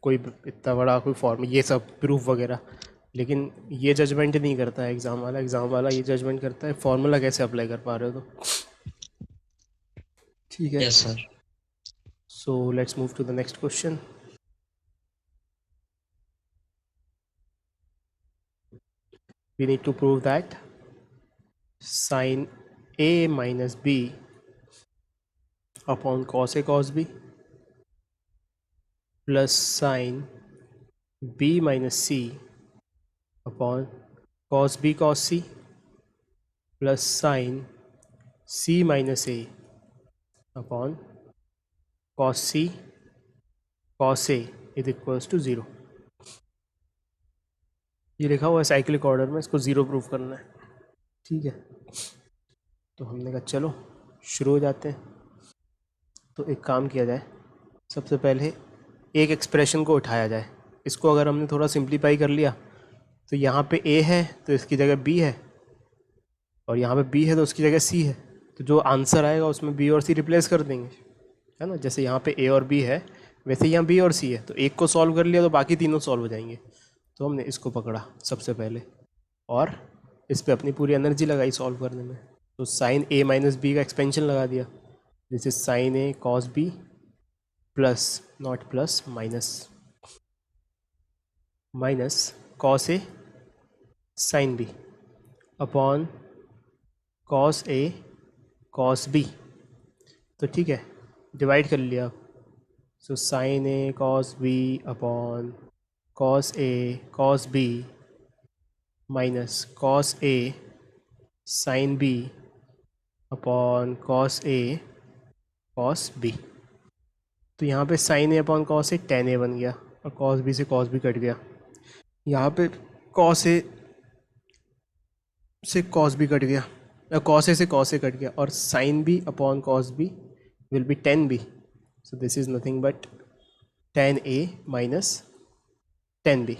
कोई इतना बड़ा कोई फॉर्म, ये सब प्रूफ वगैरह, लेकिन ये जजमेंट नहीं करता है एग्ज़ाम वाला ये जजमेंट करता है फॉर्मूला कैसे अप्लाई कर पा रहे हो। तो ठीक है, yes sir. So let's move to the next question. We need to prove that sine a minus b upon cos a cos b plus sine b minus c upon cos b कॉस c plus sine c minus a upon cos c कॉस a इज इक्वल्स टू 0। ये लिखा हुआ है साइक्लिक ऑर्डर में, इसको 0 प्रूफ करना है। ठीक है, तो हमने कहा चलो शुरू हो जाते हैं। तो एक काम किया जाए, सबसे पहले एक एक्सप्रेशन को उठाया जाए। इसको अगर हमने थोड़ा सिंप्लीफाई कर लिया, तो यहाँ पे a है तो इसकी जगह b है, और यहाँ पे b है तो उसकी जगह c है। तो जो आंसर आएगा उसमें b और c रिप्लेस कर देंगे, है ना। जैसे यहाँ पे a और b है, वैसे यहाँ b और c है, तो एक को सॉल्व कर लिया तो बाकी तीनों सॉल्व हो जाएंगे। तो हमने इसको पकड़ा सबसे पहले, और इस पर अपनी पूरी एनर्जी लगाई सॉल्व करने में। तो साइन a माइनस बी का एक्सपेंशन लगा दिया, this is sine a cos b plus not plus minus minus cos A sine B upon cos A cos B. तो ठीक है, डिवाइड कर लिया। सो साइन ए कॉस बी अपॉन कॉस ए कॉस बी माइनस कॉस ए साइन बी अपॉन कॉस ए कॉस बी। तो यहाँ पे sine A upon cos A tan A बन गया और कॉस बी से कॉस बी कट गया। यहाँ पे कॉस ए से कॉस बी कट गया, कॉस ए से कॉस ए कट गया, और sine B upon cos B will be tan B. So this is nothing but tan A minus tan B.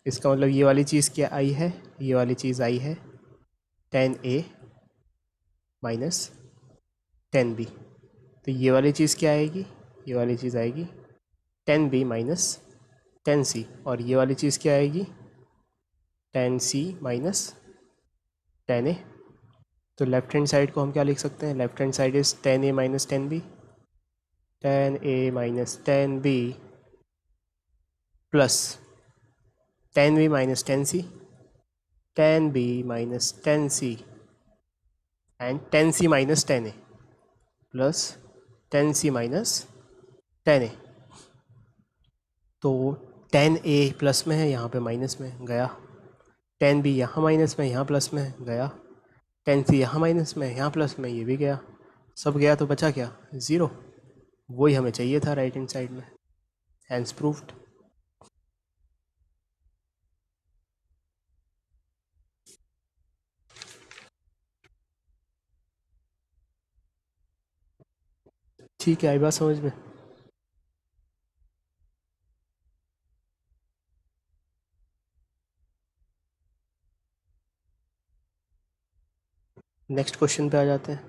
इसका मतलब ये वाली चीज़ क्या आई है, ये वाली चीज़ आई है टेन ए माइनस टेन बी। तो ये वाली चीज़ क्या आएगी, ये वाली चीज़ आएगी टेन बी माइनस टेन सी, और ये वाली चीज़ क्या आएगी ten c minus tan a. तो लेफ्ट हैंड साइड को हम क्या लिख सकते हैं, left hand side is tan A minus tan b, tan A minus tan b plus tan b minus tan c, tan b minus tan c and tan c minus tan A plus tan c minus tan a. तो टेन ए प्लस में है, यहाँ पे माइनस में गया, टेन बी यहाँ माइनस में, यहाँ प्लस में गया, टेन सी यहाँ माइनस में, यहाँ प्लस में, ये भी गया, सब गया, तो बचा क्या, ज़ीरो। वही हमें चाहिए था राइट हैंड साइड में, हैंस प्रूफ्ड। ठीक है, आई बात समझ में। नेक्स्ट क्वेश्चन पे आ जाते हैं।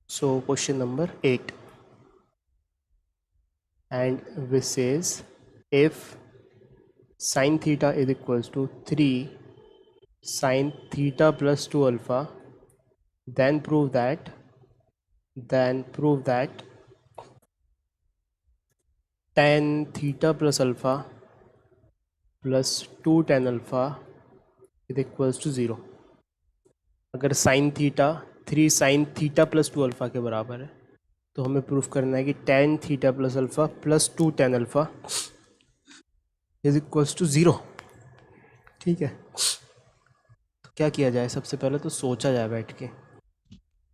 So question number 8 and which says if sin theta is equals to 3 sin theta plus 2 alpha, then prove that tan theta plus alpha plus 2 tan alpha is equals to 0। अगर sin theta 3 sin theta plus 2 alpha के बराबर है तो हमें प्रूफ करना है कि tan theta plus alpha plus 2 tan alpha is equals to 0। ठीक है, तो क्या किया जाए, सबसे पहले तो सोचा जाए बैठ के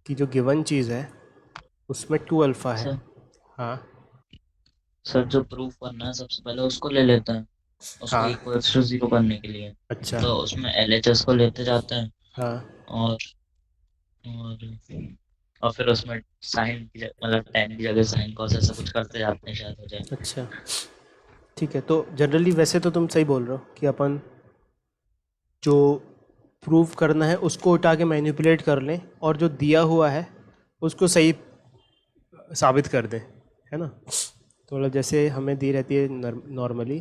कि जो गिवन चीज़ है उसमें 2 अल्फ़ा है। सर हाँ सर जो प्रूफ करना है सबसे पहले उसको ले लेते हैं, उसको हाँ इक्वल्स टू 0 करने के लिए। अच्छा तो उसमें LHS को लेते जाते हैं, हाँ और और और फिर उसमें साइन की मतलब tan की जगह साइन कॉस ऐसा कुछ करते जाते हैं, शायद हो जाए। अच्छा ठीक है। तो जनरली वैसे तो तुम सही बोल रहे हो कि अपन जो प्रूफ करना है उसको उठा के मैनिपुलेट कर लें और जो दिया हुआ है उसको सही साबित कर दें, है ना। तो मतलब जैसे हमें दी रहती है नॉर्मली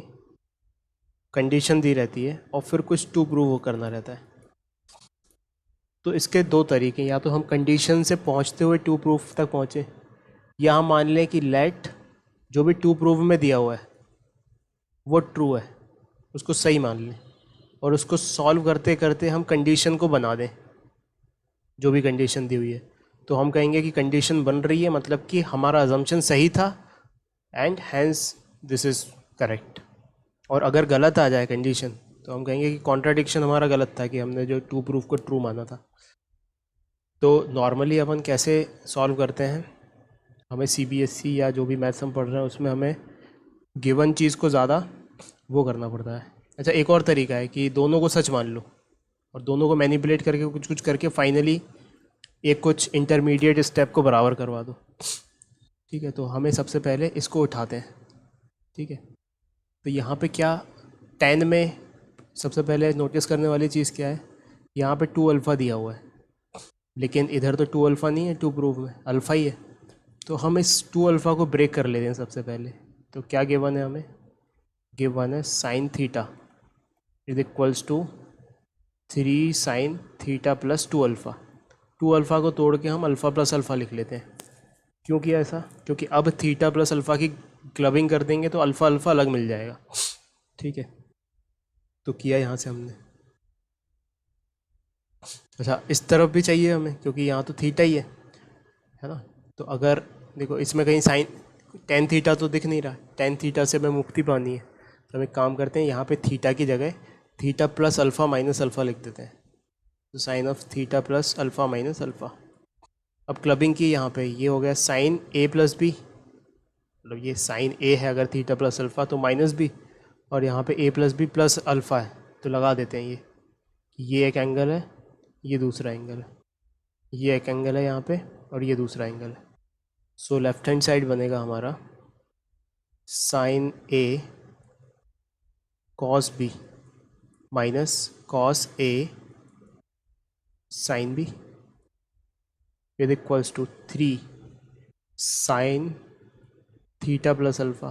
कंडीशन दी रहती है और फिर कुछ टू प्रूव करना रहता है। तो इसके दो तरीके, या तो हम कंडीशन से पहुंचते हुए टू प्रूफ तक पहुँचें, या हम मान लें कि लेट जो भी टू प्रूफ में दिया हुआ है वो ट्रू है, उसको सही मान लें और उसको सॉल्व करते करते हम कंडीशन को बना दें जो भी कंडीशन दी हुई है। तो हम कहेंगे कि कंडीशन बन रही है, मतलब कि हमारा अजम्पशन सही था and hence this is correct. और अगर गलत आ जाए कंडीशन तो हम कहेंगे कि कॉन्ट्राडिक्शन हमारा गलत था कि हमने जो टू प्रूफ को ट्रू माना था। तो नॉर्मली अपन कैसे सॉल्व करते हैं, हमें CBSE या जो भी मैथ्स हम पढ़ रहे हैं उसमें हमें गिवन चीज़ को ज़्यादा वो करना पड़ता है। अच्छा, एक और तरीका है कि दोनों को सच मान लो और दोनों को मैनिपुलेट करके कुछ कुछ करके फाइनली एक कुछ इंटरमीडिएट स्टेप को बराबर करवा दो। ठीक है, तो हमें सबसे पहले इसको उठाते हैं। ठीक है, तो यहाँ पे क्या 10 में सबसे पहले नोटिस करने वाली चीज़ क्या है, यहाँ पे 2 अल्फ़ा दिया हुआ है लेकिन इधर तो 2 अल्फ़ा नहीं है, टू प्रूफ में अल्फ़ा ही है। तो हम इस 2 अल्फ़ा को ब्रेक कर लेते हैं सबसे पहले। तो क्या गिवन है हमें, गिवन है sine theta is equals to 3 sine theta plus 2 alpha. 2 alpha को तोड़ के हम अल्फ़ा प्लस अल्फ़ा लिख लेते हैं। क्यों किया ऐसा? क्योंकि अब थीटा प्लस अल्फ़ा की क्लबिंग कर देंगे तो अल्फ़ा अल्फ़ा अलग मिल जाएगा, ठीक है। तो किया यहाँ से हमने। अच्छा, इस तरफ भी चाहिए हमें क्योंकि यहाँ तो थीटा ही है ना। तो अगर देखो इसमें कहीं साइन टेन थीटा तो दिख नहीं रहा, टेन थीटा से हमें मुक्ति पानी है। तो हम एक काम करते हैं, यहाँ पे थीटा की जगह theta plus alpha minus alpha लिख देते हैं। तो sine of theta plus alpha minus alpha. अब क्लबिंग की यहाँ पे, ये हो गया साइन ए प्लस बी, मतलब ये साइन ए है अगर थीटा प्लस अल्फ़ा तो माइनस बी, और यहाँ पे ए प्लस बी प्लस अल्फ़ा है तो लगा देते हैं ये एक एंगल है, ये दूसरा एंगल है, ये एक एंगल है यहाँ पे और ये दूसरा एंगल है। सो लेफ्ट हैंड साइड बनेगा हमारा sine A cos B minus cos A sine B with equals to 3 sine theta plus alpha,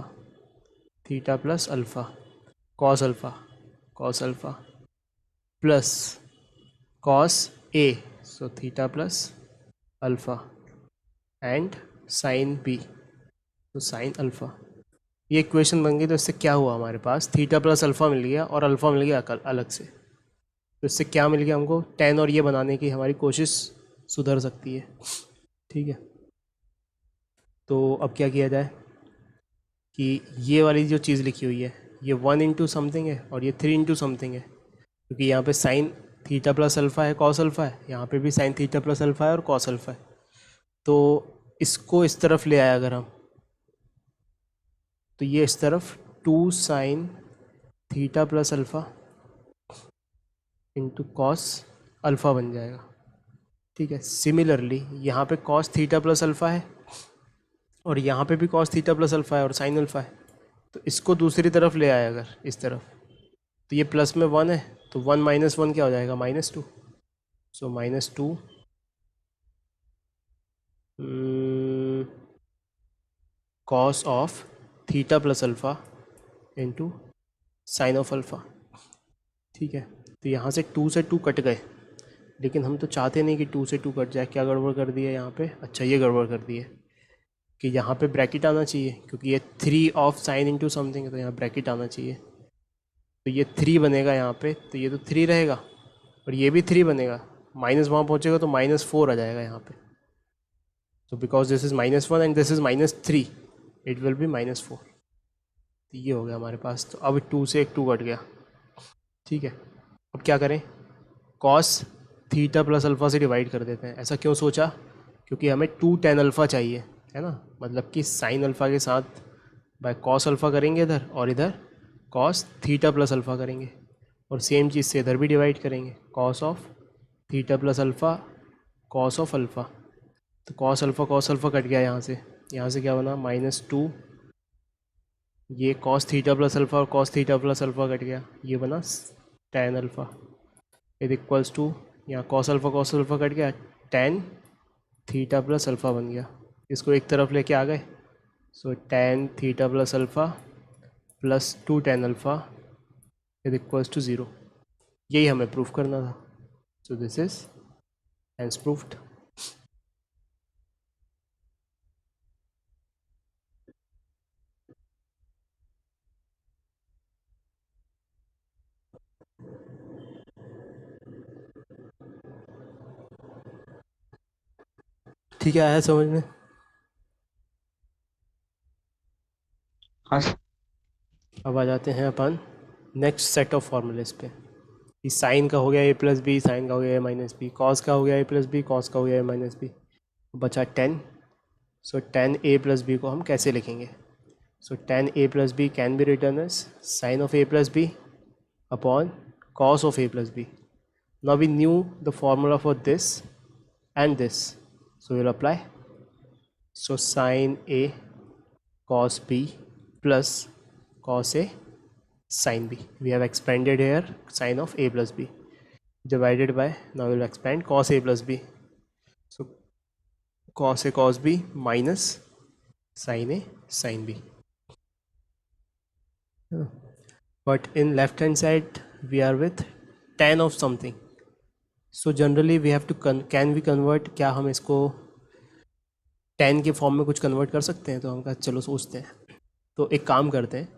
theta plus alpha cos alpha, cos alpha plus cos A, so theta plus alpha and sine B, तो साइन अल्फ़ा। ये इक्वेशन बन गई। तो इससे क्या हुआ, हमारे पास थीटा प्लस अल्फ़ा मिल गया और अल्फ़ा मिल गया अलग से। तो इससे क्या मिल गया हमको, टेन और ये बनाने की हमारी कोशिश सुधर सकती है, ठीक है। तो अब क्या किया जाए कि ये वाली जो चीज़ लिखी हुई है ये 1 इंटू समथिंग है और ये 3 इंटू समथिंग है, क्योंकि यहाँ पे साइन थीटा प्लस अल्फ़ा है कॉस अल्फ़ा है, यहाँ पे भी साइन थीटा प्लस अल्फ़ा है और कॉस अल्फ़ा है। तो इसको इस तरफ ले आया अगर हम, तो ये इस तरफ 2 sign theta plus alpha into cos alpha बन जाएगा, ठीक है। सिमिलरली यहाँ पे कॉस थीटा प्लस अल्फ़ा है और यहाँ पे भी कॉस थीटा प्लस अल्फ़ा है और साइन अल्फ़ा है। तो इसको दूसरी तरफ ले आए अगर इस तरफ, तो ये प्लस में 1 है तो 1 माइनस 1 क्या हो जाएगा, -2। सो -2 cos of theta plus alpha into sine of alpha, ठीक है। तो यहाँ से 2 से 2 कट गए, लेकिन हम तो चाहते नहीं कि 2 से 2 कट जाए। क्या गड़बड़ कर दी है यहाँ पे, अच्छा ये गड़बड़ कर दी है कि यहाँ पे ब्रैकेट आना चाहिए, क्योंकि ये 3 ऑफ साइन इंटू समथिंग है तो यहाँ ब्रैकेट आना चाहिए। तो ये 3 बनेगा यहाँ पे, तो ये तो 3 रहेगा और ये भी 3 बनेगा, माइनस वहाँ पहुँचेगा तो -4 आ जाएगा यहाँ पे। तो because this is -1 and this is -3, it will B -4। तो ये हो गया हमारे पास। तो अब 2 से एक 2 कट गया, ठीक है। अब क्या करें, कॉस थीटा प्लस अल्फ़ा से डिवाइड कर देते हैं। ऐसा क्यों सोचा, क्योंकि हमें 2 tan अल्फ़ा चाहिए, है ना। मतलब कि साइन अल्फ़ा के साथ बाय कॉस अल्फ़ा करेंगे इधर, और इधर कॉस थीटा प्लस अल्फ़ा करेंगे, और सेम चीज़ से इधर भी डिवाइड करेंगे, cos of theta plus alpha cos of alpha. तो कॉस अल्फ़ा कट गया यहाँ से क्या बना, -2, ये कॉस थीटा प्लस अल्फ़ा और cos theta plus alpha cut गया, ये बना tan alpha is equals to, यहाँ कॉस अल्फ़ा कट गया, tan थीटा प्लस अल्फ़ा बन गया। इसको एक तरफ लेके आ गए, so tan theta plus alpha plus 2 tan alpha is equals to 0। यही हमें प्रूफ करना था। सो दिस इज हेंस प्रूफ्ड। ठीक है, आया समझ में? हाँ सर। अब आ जाते हैं अपन नेक्स्ट सेट ऑफ फॉर्मूलेस पे। कि साइन का हो गया a प्लस बी, साइन का हो गया a माइनस बी, कॉस का हो गया a प्लस बी, कॉस का हो गया a माइनस बी, बचा tan। So tan a plus B को हम कैसे लिखेंगे? So tan a plus B can be written as sine of a plus B upon cos of a plus b. Now we knew the formula for this and this, so we'll apply. So sin a cos b plus cos a sin b. We have expanded here sin of a plus b divided by, now we'll expand cos a plus b. So cos a cos b minus sin a sin b. But in left hand side we are with tan of something. So generally we have to can we convert, क्या हम इसको टेन के फॉर्म में कुछ कन्वर्ट कर सकते हैं, तो हम कहा चलो सोचते हैं। तो एक काम करते हैं,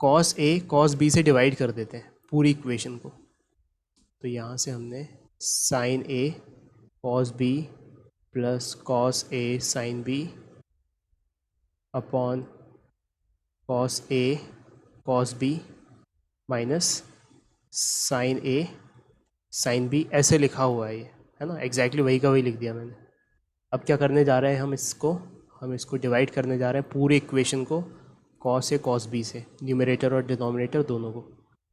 कॉस ए कॉस बी से डिवाइड कर देते हैं पूरी इक्वेशन को। तो यहाँ से हमने साइन ए कॉस बी प्लस कॉस ए साइन बी अपॉन कॉस ए कॉस बी माइनस साइन ए साइन बी, ऐसे लिखा हुआ है ये, है ना, एग्जैक्टली वही का वही लिख दिया मैंने। अब क्या करने जा रहे हैं हम इसको डिवाइड करने जा रहे हैं पूरे इक्वेशन को कॉस ए कॉस बी से, न्यूमरेटर और डिनोमिनेटर दोनों को।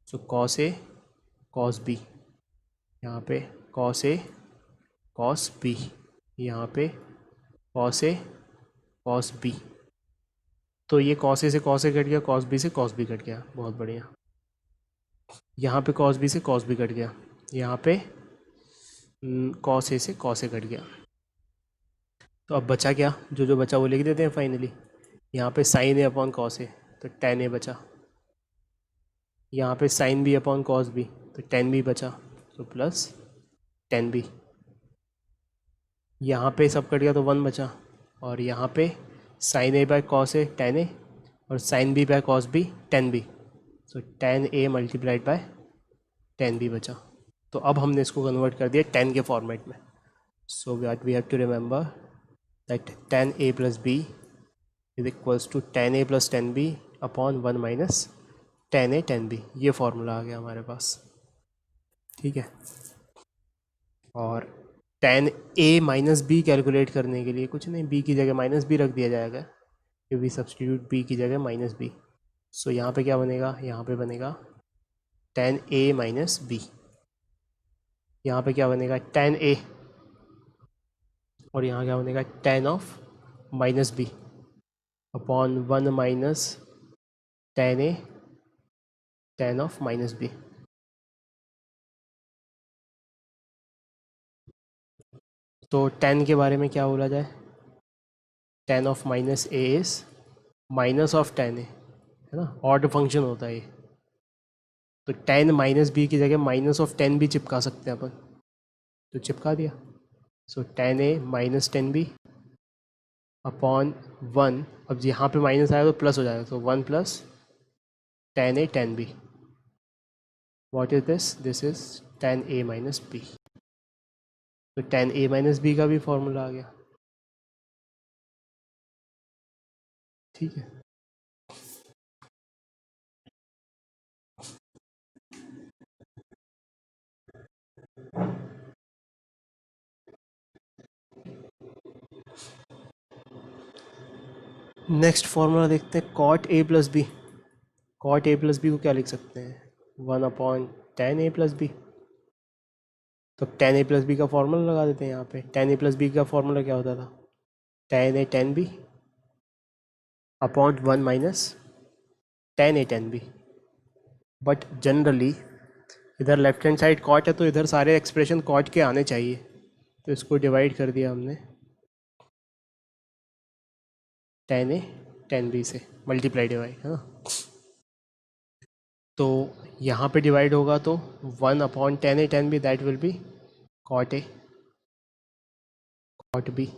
So cos A cos B, यहाँ पे कॉस ए कॉस बी, यहाँ पे कॉस ए कॉस बी। तो ये कॉस ए से कॉस ए कट गया, कॉस बी से कॉस बी कट गया, बहुत बढ़िया। यहाँ पे कॉस बी से कॉस बी कट गया, यहाँ पे कॉस ए से कॉस ए कट गया। तो अब बचा क्या, जो जो बचा वो लिख देते हैं फाइनली। यहाँ पे साइन ए अपॉन कॉस ए, तो टेन ए बचा। यहाँ पे sine B upon cos B, तो टेन बी बचा, तो प्लस टेन बी। यहाँ पे सब कट गया तो वन बचा, और यहाँ पे sine A by cos A tan a, और sine B by cos b tan B, so tan a multiplied by tan B बचा। तो अब हमने इसको कन्वर्ट कर दिया टेन के फॉर्मेट में। So we have to remember that tan A plus B is equals to tan A plus tan B upon one minus tan A tan B. ये फॉर्मूला आ गया हमारे पास, ठीक है। और टेन ए माइनस बी कैलकुलेट करने के लिए कुछ नहीं, बी की जगह माइनस बी रख दिया जाएगा, फिर वी सब्सटीट्यूट बी की जगह माइनस बी। सो यहाँ पे क्या बनेगा, यहाँ पे बनेगा टेन ए माइनस बी, यहाँ पे क्या बनेगा टेन ए, और यहाँ क्या बनेगा tan of minus B upon one minus tan A tan of minus B. तो टेन के बारे में क्या बोला जाए, tan of minus a is minus of tan a, है ना, ऑड फंक्शन होता है ये। तो टेन माइनस बी की जगह माइनस ऑफ टेन भी चिपका सकते हैं अपन, तो चिपका दिया। सो टेन ए minus tan B upon one, अब यहाँ पे माइनस आया तो प्लस हो जाएगा, तो one plus tan A tan B. What is this is tan A minus B. तो टेन ए माइनस बी का भी फॉर्मूला आ गया, ठीक है। नेक्स्ट फॉर्मूला देखते हैं, cot A plus B. Cot A plus B को क्या लिख सकते हैं, वन अपॉन टेन ए प्लस बी। तो टेन ए प्लस बी का फॉर्मूला लगा देते हैं यहाँ पे। टेन ए प्लस बी का फॉर्मूला क्या होता था, tan A tan B upon one minus tan A tan B. But generally इधर लेफ्ट हैंड साइड कॉट है, तो इधर सारे एक्सप्रेशन कॉट के आने चाहिए, तो इसको डिवाइड कर दिया हमने टेन ए टेन बी से, मल्टीप्लाई डिवाइड, है ना। तो यहाँ पे डिवाइड होगा तो one upon tan A tan B, that will be cot A cot B.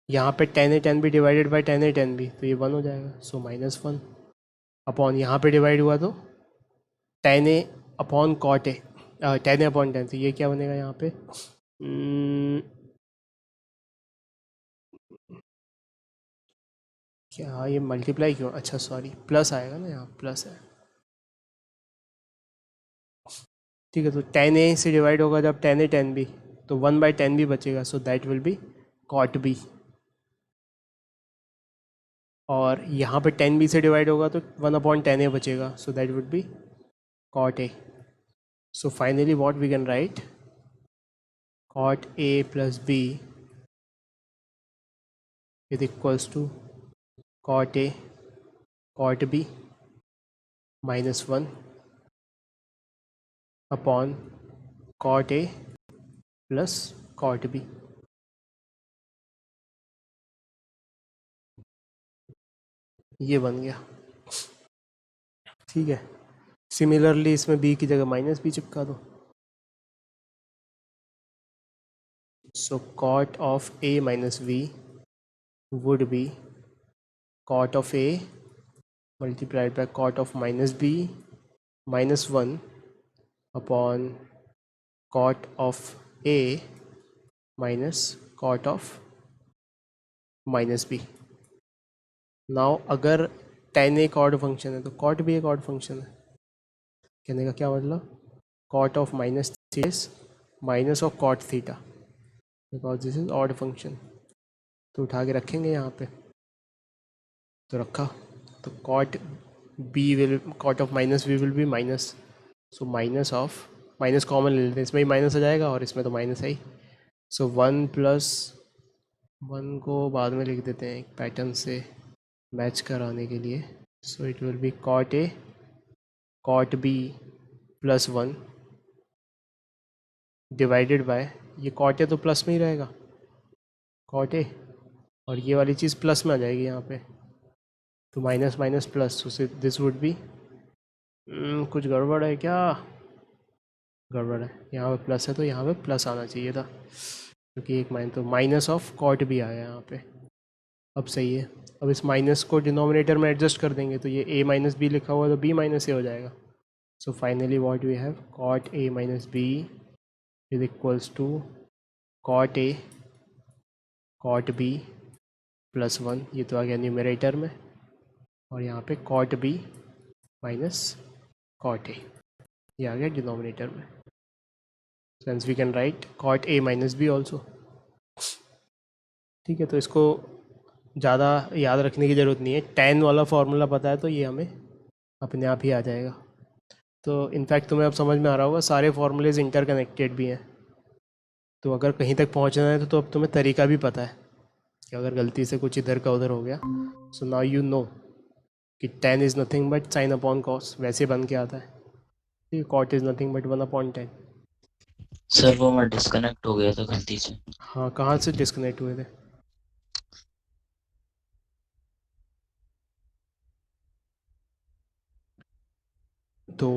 यहाँ पे tan A tan B divided by tan A tan B, तो ये वन हो जाएगा, सो माइनस वन अपॉन यहाँ पे डिवाइड हुआ तो tan A upon cot A, tan A upon tan, तो ये क्या बनेगा यहाँ पे क्या ये मल्टीप्लाई क्यों, अच्छा सॉरी प्लस आएगा ना, यहाँ प्लस है, ठीक है। तो टेन ए से डिवाइड होगा जब टेन ए टेन बी, तो वन बाई टेन बी बचेगा, so that will be cot B. और यहाँ पे टेन बी से डिवाइड होगा तो वन अपॉन टेन ए बचेगा, so that would be cot A. So finally what we can write, cot A plus B is equals to cot A cot B minus one upon cot A plus cot B. ये बन गया, ठीक है। सिमिलरली इसमें b की जगह माइनस बी चिपका दो. So cot of a minus v would be cot of a multiplied by cot of minus b minus 1 upon cot of a minus cot of minus b. Now अगर tan एक ऑड फंक्शन है तो cot भी एक ऑड फंक्शन है. कहने का क्या मतलब, cot of minus theta is minus of cot theta because this is odd function. तो उठा के रखेंगे यहाँ पे, तो रखा. तो cot b will cot of minus b will be minus. So minus of, minus common ले लेते हैं, इसमें ही माइनस आ जाएगा और इसमें तो माइनस है ही. सो 1 प्लस 1 को बाद में लिख देते हैं एक पैटर्न से मैच कराने के लिए. सो it will B cot a cot b plus 1 divided by, ये cot a तो प्लस में ही रहेगा cot a, और ये वाली चीज़ प्लस में आ जाएगी यहाँ पे, तो minus minus plus. So this would B, कुछ गड़बड़ है क्या, गड़बड़ है. यहाँ पे प्लस है तो यहाँ पे प्लस आना चाहिए था, क्योंकि एक तो माइनस ऑफ कॉट भी आया यहाँ पे. अब सही है. अब इस माइनस को डिनोमिनेटर में एडजस्ट कर देंगे तो ये a माइनस बी लिखा हुआ है तो b माइनस ए हो जाएगा. So finally what we have, cot a minus B is equals to cot a cot b plus 1, ये तो आ गया न्यूमरेटर में, और यहाँ पे cot b minus cot a, ये आ गया डिनोमिनेटर में. Hence we can write cot a minus b also. ठीक है, तो इसको ज़्यादा याद रखने की ज़रूरत नहीं है. tan वाला फार्मूला पता है तो ये हमें अपने आप ही आ जाएगा. तो इनफैक्ट तुम्हें अब समझ में आ रहा होगा सारे फार्मूलेज इंटरकनेक्टेड भी हैं. तो अगर कहीं तक पहुंचना है तो अब तुम्हें तरीका भी पता है कि अगर गलती से कुछ इधर का उधर हो गया, सो नाउ यू नो कि tan is nothing but sine upon cos, वैसे बन के आता है. ठीक, cot is nothing but 1/10. Sir वो मैं डिस्कनेक्ट हो गया था गलती से. हाँ, कहाँ से डिस्कनेक्ट हुए थे. तो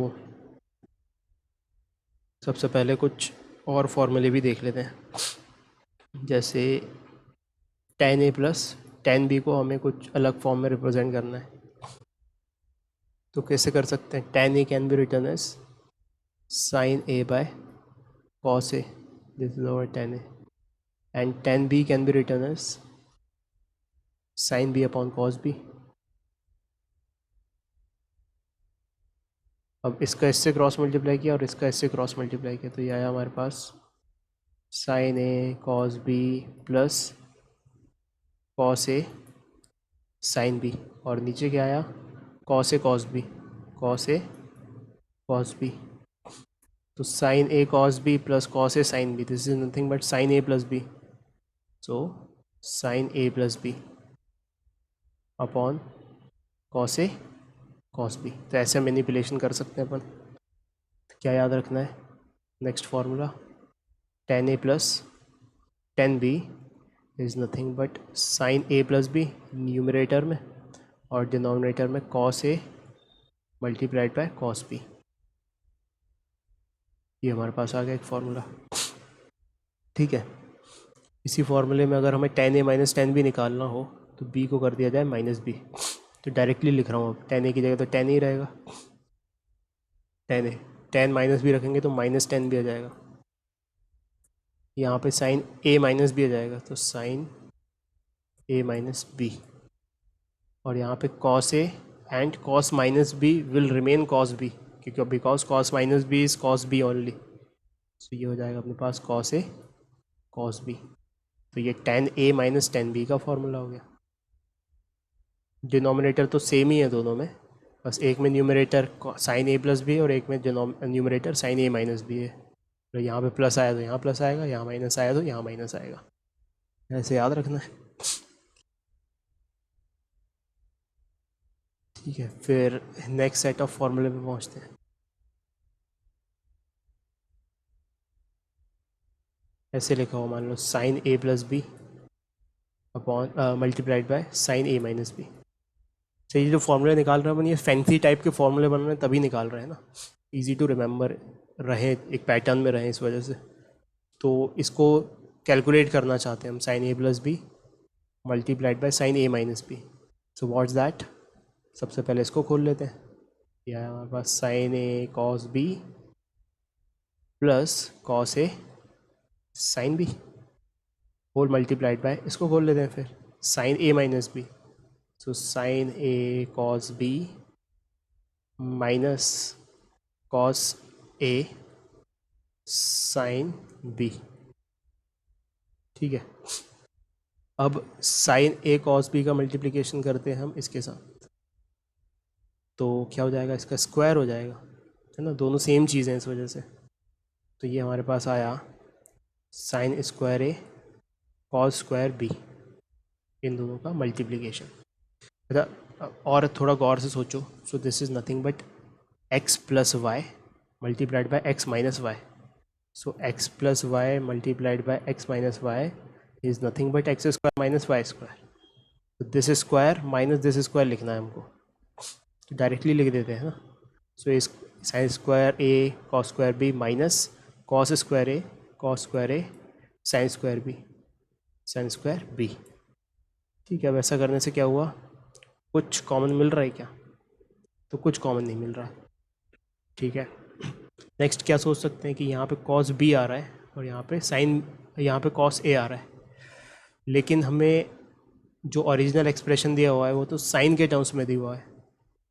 सबसे पहले कुछ और फॉर्मूले भी देख लेते हैं. जैसे tan a plus tan b को हमें कुछ अलग फॉर्म में रिप्रेजेंट करना है, तो कैसे कर सकते हैं. tan a can be written as sin a by cos a, this is over tan a, and tan b can be written as sin b upon cos b. अब इसका इससे क्रॉस मल्टीप्लाई किया और इसका इससे क्रॉस मल्टीप्लाई किया, तो ये आया हमारे पास sin a cos b plus cos a sin b, और नीचे क्या आया, cos a cos b, cos a cos b. तो sin a cos b plus cos a sin b, this is nothing but sin a plus b. So sin a plus b upon cos a cos b. तो ऐसे मैनिपुलेशन कर सकते हैं अपन. तो क्या याद रखना है, next formula, tan a plus tan b is nothing but sin a plus b numerator में, और डिनोमिनेटर में cos a multiplied by cos b. ये हमारे पास आ गया एक फार्मूला. ठीक है, इसी फार्मूले में अगर हमें tan a minus tan b निकालना हो तो b को कर दिया जाए माइनस b. तो डायरेक्टली लिख रहा हूँ, अब tan a की जगह तो tan ही रहेगा, tan a, tan minus b रखेंगे तो माइनस tan भी आ जाएगा. यहाँ पे sin a माइनस b आ जाएगा, तो sin a माइनस b, और यहाँ पे cos a and cos minus b will remain cos b, क्योंकि because cos minus b is cos b only. सो ये हो जाएगा अपने पास cos a cos b. तो ये tan a minus tan b का फॉर्मूला हो गया. डिनोमिनेटर तो सेम ही है दोनों में, बस एक में numerator sin a plus b और एक में numerator sin a minus b है. तो यहाँ पे प्लस आया तो यहाँ प्लस आएगा, यहाँ माइनस आया तो यहाँ माइनस आएगा. ऐसे याद रखना है. ठीक है, फिर नेक्स्ट सेट ऑफ फॉर्मूले पे पहुँचते हैं. ऐसे लिखा हो, मान लो sin a plus B upon multiplied by sin a minus B. तो ये जो फॉर्मूले निकाल रहे हैं अपन, ये फैंसी टाइप के फॉर्मूले बन रहे हैं तभी निकाल रहे हैं ना, इजी टू रिमेंबर रहे, एक पैटर्न में रहे इस वजह से। तो इसको कैलकुलेट करना चाहते हैं हम, sine A plus B multiplied by sine A minus B. So what's that, सबसे पहले इसको खोल लेते हैं। यह है हमारे पास sine A cos B plus cos A sine b whole multiplied by, इसको खोल लेते हैं फिर, साइन ए माइनस बी। सो साइन ए कॉस बी माइनस कॉस ए साइन बी। ठीक है, अब साइन ए कॉस बी का मल्टीप्लिकेशन करते हैं हम इसके साथ, तो क्या हो जाएगा, इसका स्क्वायर हो जाएगा, है ना, दोनों सेम चीज़ हैं इस वजह से। तो ये हमारे पास आया sine square a cos square b, इन दोनों का मल्टीप्लिकेशन। अच्छा, और थोड़ा गौर से सोचो, so this is nothing but x plus y multiplied by x minus Y. So x plus y multiplied by x minus y is nothing but x square minus y square. तो this square minus this square लिखना है हमको, तो डायरेक्टली लिख देते हैं ना। सो इस sine square a cos square b minus cos square a sine square B. ठीक है, अब ऐसा करने से क्या हुआ, कुछ कॉमन मिल रहा है क्या, तो कुछ कॉमन नहीं मिल रहा। ठीक है, नेक्स्ट क्या सोच सकते हैं कि यहाँ पे कॉस बी आ रहा है और यहाँ पे कॉस ए आ रहा है, लेकिन हमें जो ओरिजिनल एक्सप्रेशन दिया हुआ है वो तो साइन के टर्म्स में दिया हुआ है,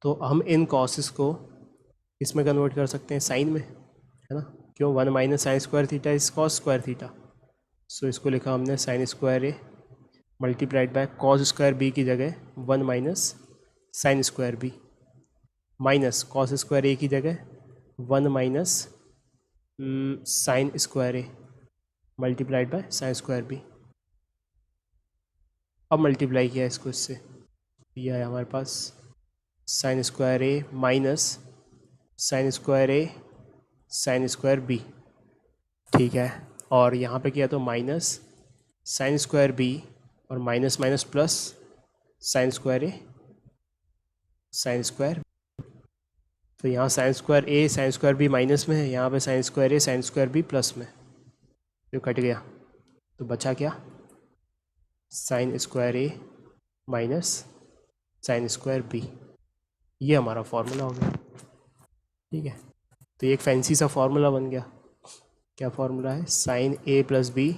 तो हम इन कॉसेस को इसमें कन्वर्ट कर सकते हैं साइन में, है ना, क्यों, 1 minus sine square theta is cos square theta. So इसको लिखा हमने sine square a multiplied by cos square b की जगह 1 minus sine square b, minus cos square a की जगह 1 minus sine square a multiplied by sine square b. अब मल्टीप्लाई किया इसको इससे, यह है हमारे पास sine square A minus sine square a sine square B. ठीक है, और यहाँ पे किया तो माइनस साइन स्क्वायर बी और minus minus plus sine square a sine square. तो यहाँ sine square a sine square b minus में है, यहाँ पे sine square a sine square b plus में, तो कट गया, तो बचा क्या, साइन स्क्वायर ए माइनस साइन स्क्वायर बी। ये हमारा फॉर्मूला हो गया। ठीक है, तो ये एक फैंसी सा फॉर्मूला बन गया। क्या फॉर्मूला है, sine A plus B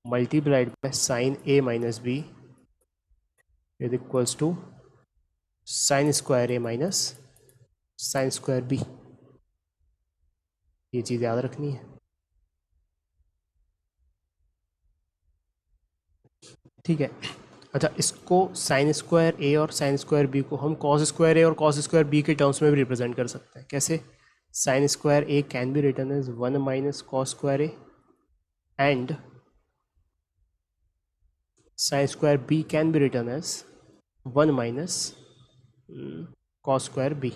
multiplied by sine A minus B is equals to sine square A minus sine square B. ये चीज़ याद रखनी है। ठीक है, अच्छा, इसको साइन स्क्वायर ए और साइन स्क्वायर बी को हम कॉस स्क्वायर ए और कॉस स्क्वायर बी के टर्म्स में भी रिप्रेजेंट कर सकते हैं। कैसे, sine square A can be written as 1 minus cos square A and sine square B can be written as 1 minus cos square B.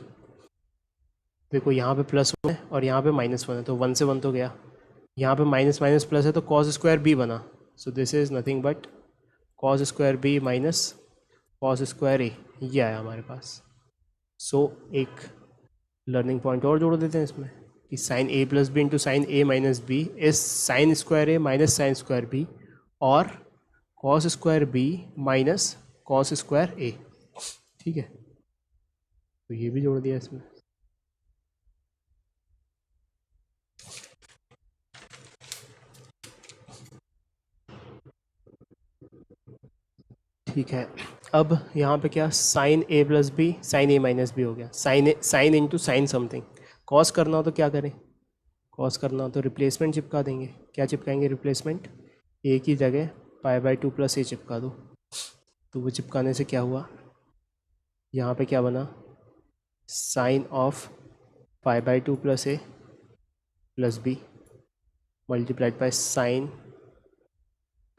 देखो यहाँ पे +1 है और यहाँ पे -1 है, तो 1 से 1 तो गया, यहाँ पे माइनस माइनस प्लस है तो कॉस स्क्वायर बी बना। So this is nothing but cos square b minus cos square a, ये आया हमारे पास। सो एक लर्निंग पॉइंट और जोड़ देते हैं इसमें कि sine A plus B into sine A minus B is sine square A minus sine square b और cos square b minus cos square a. ठीक है, तो ये भी जोड़ दिया इसमें। ठीक है, अब यहाँ पे क्या, साइन ए प्लस बी साइन ए माइनस बी हो गया, sine into sine something. Cos करना हो तो क्या करें, कॉस करना हो तो रिप्लेसमेंट चिपका देंगे। क्या चिपकाएंगे रिप्लेसमेंट, ए की जगह π/2 प्लस ए चिपका दो। तो वो चिपकाने से क्या हुआ, यहाँ पे क्या बना, sine of π/2 plus A plus B multiplied by sine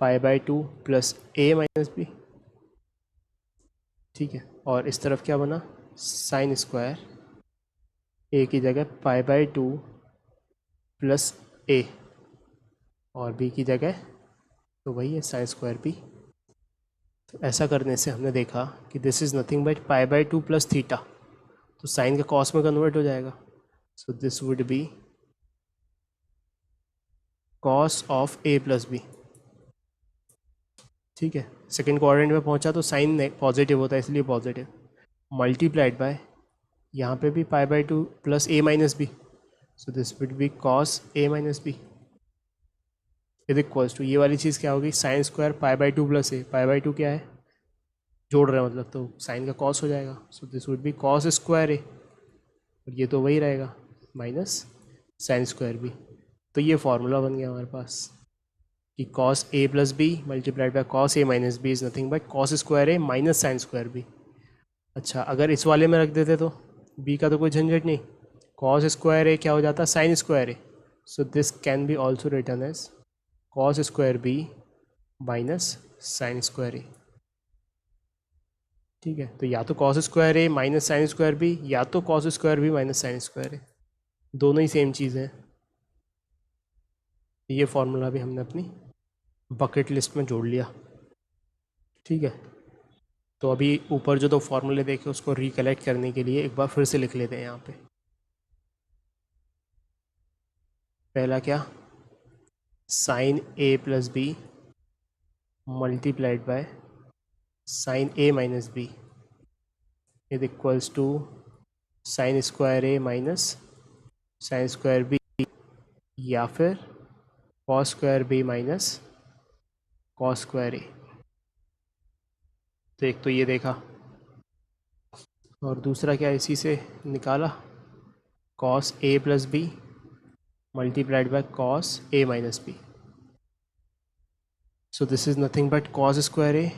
π/2 plus A minus b. ठीक है, और इस तरफ क्या बना, साइन स्क्वायर ए की जगह π/2 प्लस ए और बी की जगह तो वही है साइन स्क्वायर बी। तो ऐसा करने से हमने देखा कि this is nothing but pi by two plus theta, तो साइन का कॉस में कन्वर्ट हो जाएगा। So this would be cos of A plus B. ठीक है, सेकेंड क्वाड्रेंट में पहुंचा तो साइन पॉजिटिव होता है, इसलिए पॉजिटिव, मल्टीप्लाइड बाय यहाँ पे भी pi by two plus A minus B, so this would be cos A minus B is equals to, ये वाली चीज़ क्या होगी, sine square pi by two plus A, pi by two क्या है, जोड़ रहे हैं मतलब, तो साइन का कॉस हो जाएगा। So this would be cos square ए, और ये तो वही रहेगा माइनस साइन स्क्वायर बी। तो ये फार्मूला बन गया हमारे पास कि cos A plus B multiplied by cos A minus B is nothing but cos square A minus sine square B. अच्छा, अगर इस वाले में रख देते तो बी का तो कोई झंझट नहीं, कॉस स्क्वायर ए क्या हो जाता, sine square a. So this can be also written as cos square b minus sine square a. ठीक है, तो या तो कॉस स्क्वायर ए माइनस साइन स्क्वायर बी, या तो cos square b minus sine square a, दोनों ही सेम चीज़ है। ये फार्मूला भी हमने अपनी बकेट लिस्ट में जोड़ लिया। ठीक है, तो अभी ऊपर जो दो फार्मूले देखे उसको रिकलेक्ट करने के लिए एक बार फिर से लिख लेते हैं यहाँ पे। पहला क्या, sine A plus B multiplied by sine A minus B is equals to sine square A minus sine square b, या फिर cos square b minus cos square a. तो एक तो ये देखा, और दूसरा क्या इसी से निकाला, cos A plus B multiplied by cos A minus B. So this is nothing but cos square A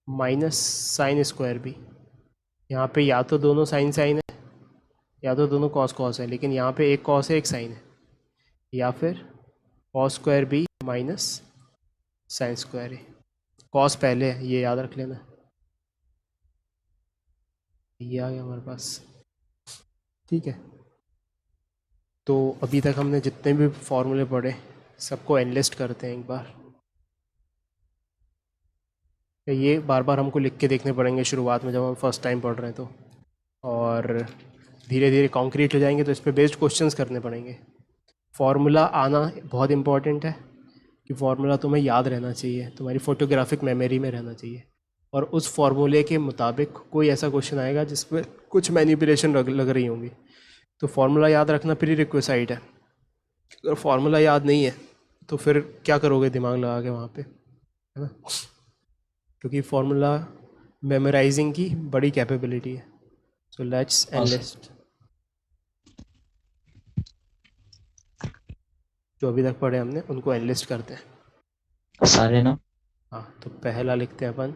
minus sine square B. यहाँ पे या तो दोनों साइन साइन है, या तो दोनों कॉस कॉस है, लेकिन यहाँ पे एक कॉस है एक साइन है, या फिर cos square b minus sine square a. Cos पहले है, ये याद रख लेना, ये आ गया हमारे पास। ठीक है, तो अभी तक हमने जितने भी फॉर्मूले पढ़े सबको एनलिस्ट करते हैं एक बार। ये बार बार हमको लिख के देखने पड़ेंगे शुरुआत में जब हम फर्स्ट टाइम पढ़ रहे हैं तो, और धीरे धीरे कॉन्क्रीट हो जाएंगे तो इस पर बेस्ड क्वेश्चंस करने पड़ेंगे। फार्मूला आना बहुत इंपॉर्टेंट है कि फार्मूला तुम्हें याद रहना चाहिए, तुम्हारी फोटोग्राफिक मेमोरी में रहना चाहिए, और उस फार्मूले के मुताबिक कोई ऐसा क्वेश्चन आएगा जिसमें कुछ मैनिपुलेशन लग रही होंगी, तो फार्मूला याद रखना प्री रिक्विसाइट है। अगर फार्मूला याद नहीं है तो फिर क्या करोगे दिमाग लगा के वहाँ पे, है ना, क्योंकि फार्मूला मेमोराइजिंग की बड़ी कैपेबिलिटी है। सो लेट्स एनलिस्ट जो अभी तक पढ़े हमने उनको एनलिस्ट करते हैं सारे ना। हाँ, तो पहला लिखते हैं अपन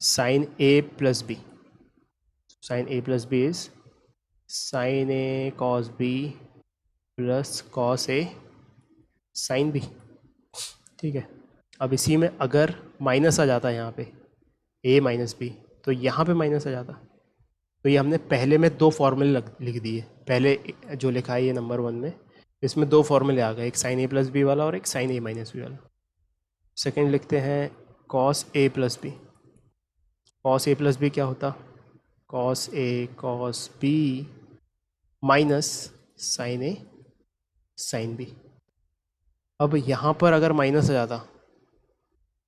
sine A plus b. Sine A plus B is sine A cos B plus cos A sine B. ठीक है, अब इसी में अगर माइनस आ जाता है यहाँ पे ए माइनस बी, तो यहाँ पे माइनस आ जाता, तो ये हमने पहले में दो फॉर्मूले लिख दिए। पहले जो लिखा है ये नंबर 1 में, इसमें दो फॉर्मूले आ गए, एक साइन ए प्लस बी वाला और एक साइन ए माइनस बी वाला। सेकेंड लिखते हैं cos A plus B. Cos A plus B क्या होता, cos A cos B minus sine A sine B. अब यहाँ पर अगर माइनस आ जाता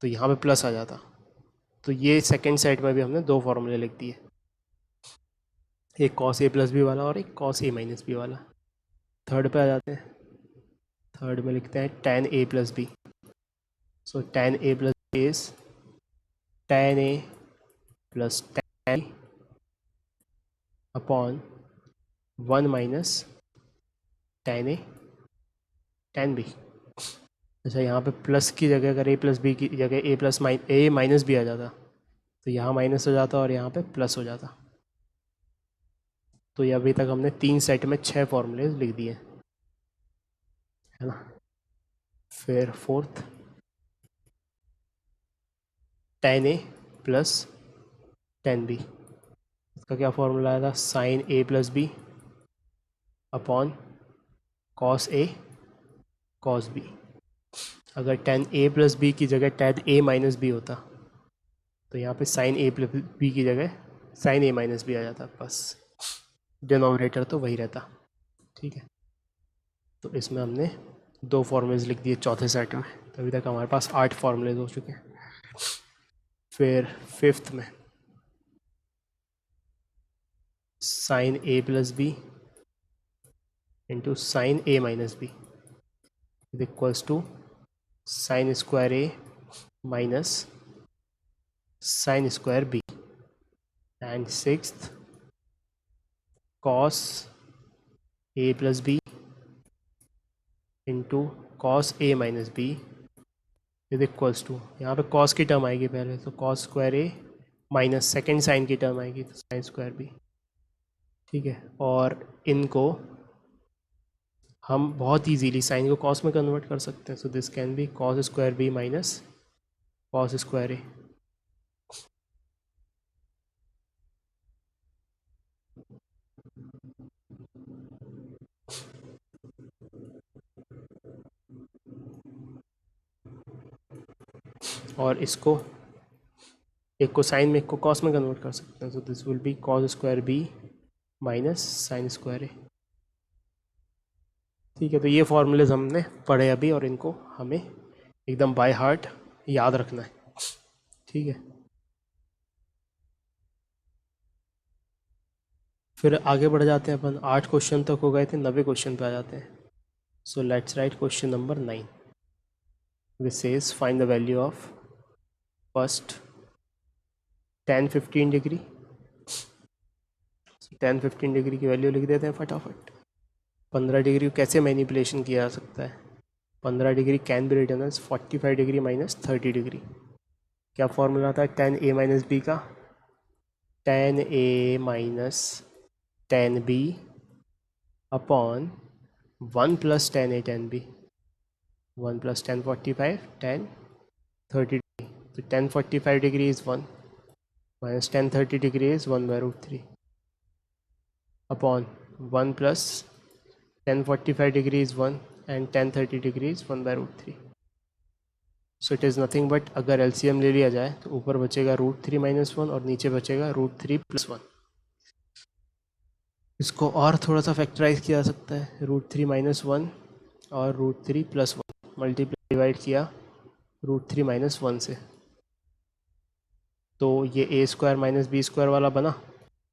तो यहाँ पे प्लस आ जाता, तो ये सेकेंड सेट में भी हमने दो फॉर्मूले लिख दिए, एक कॉस ए प्लस बी वाला और एक कॉस ए माइनस बी वाला। थर्ड पे आ जाते हैं, थर्ड में लिखते हैं tan A plus B. So tan A plus B is tan A plus tan upon 1 minus tan A tan B. अच्छा, यहाँ पे प्लस की जगह अगर ए प्लस बी की जगह ए माइनस बी आ जाता तो यहाँ माइनस हो जाता और यहाँ पे प्लस हो जाता। तो ये अभी तक हमने 3 सेट में 6 फॉर्मूले लिख दिए, है ना। फिर fourth tan A plus tan B, इसका क्या फॉर्मूला आया था, साइन ए प्लस बी अपॉन कॉस ए कॉस बी। अगर tan ए प्लस बी की जगह tan ए माइनस बी होता तो यहाँ पे साइन ए प्लस बी की जगह साइन ए माइनस बी आ जाता, बस डिनोमिनेटर तो वही रहता। ठीक है, तो इसमें हमने 2 फॉर्मूलेज लिख दिए चौथे सेट में, तो अभी तक हमारे पास 8 फॉर्मूलेज हो चुके हैं। फिर फिफ्थ में sine A plus B into sine A minus B is equals to sine square A minus sine square B. And sixth cos A plus B into cos A minus B is equals to, यहाँ पे कॉस की टर्म आएगी पहले, तो कॉस स्क्वायर ए माइनस सेकेंड साइन की टर्म आएगी तो साइन स्क्वायर बी। ठीक है, और इनको हम बहुत इजीली साइन को कॉस में कन्वर्ट कर सकते हैं, so this can be cos square b minus cos square ए। और इसको एक को साइन में एक को कॉस में कन्वर्ट कर सकते हैं, so this will be cos square b minus sine square a. ठीक है, तो ये फॉर्मूलेज हमने पढ़े अभी, और इनको हमें एकदम बाय हार्ट याद रखना है। ठीक है, फिर आगे बढ़ जाते हैं अपन। 8 क्वेश्चन तक हो गए थे, 90 क्वेश्चन पे आ जाते हैं। So let's write question number 9 which says find the value of first tan 15 degree. 10 15 degree की वैल्यू लिख देते हैं फटाफट। 15 डिग्री को कैसे मैनिपुलेशन किया जा सकता है? 15 degree can be written as 45 degree minus 30 degree. क्या फॉर्मूला था tan a माइनस बी का? tan a minus tan b upon 1 plus tan a tan b, 1 plus tan 45 tan 30 degree. तो tan 45 degree is 1 minus tan 30 degree is 1/√3 upon 1 plus tan 45 degree is 1 and tan 30 degree is 1/√3। So it is nothing but, अगर एलसीएम ले लिया जाए तो ऊपर बचेगा √3 माइनस 1 और नीचे बचेगा √3 प्लस 1। इसको और थोड़ा सा फैक्टराइज किया जा सकता है, √3 माइनस 1 और √3 प्लस 1 मल्टीप्लाई डिवाइड किया √3 माइनस 1 से, तो ये A square minus B square वाला बना,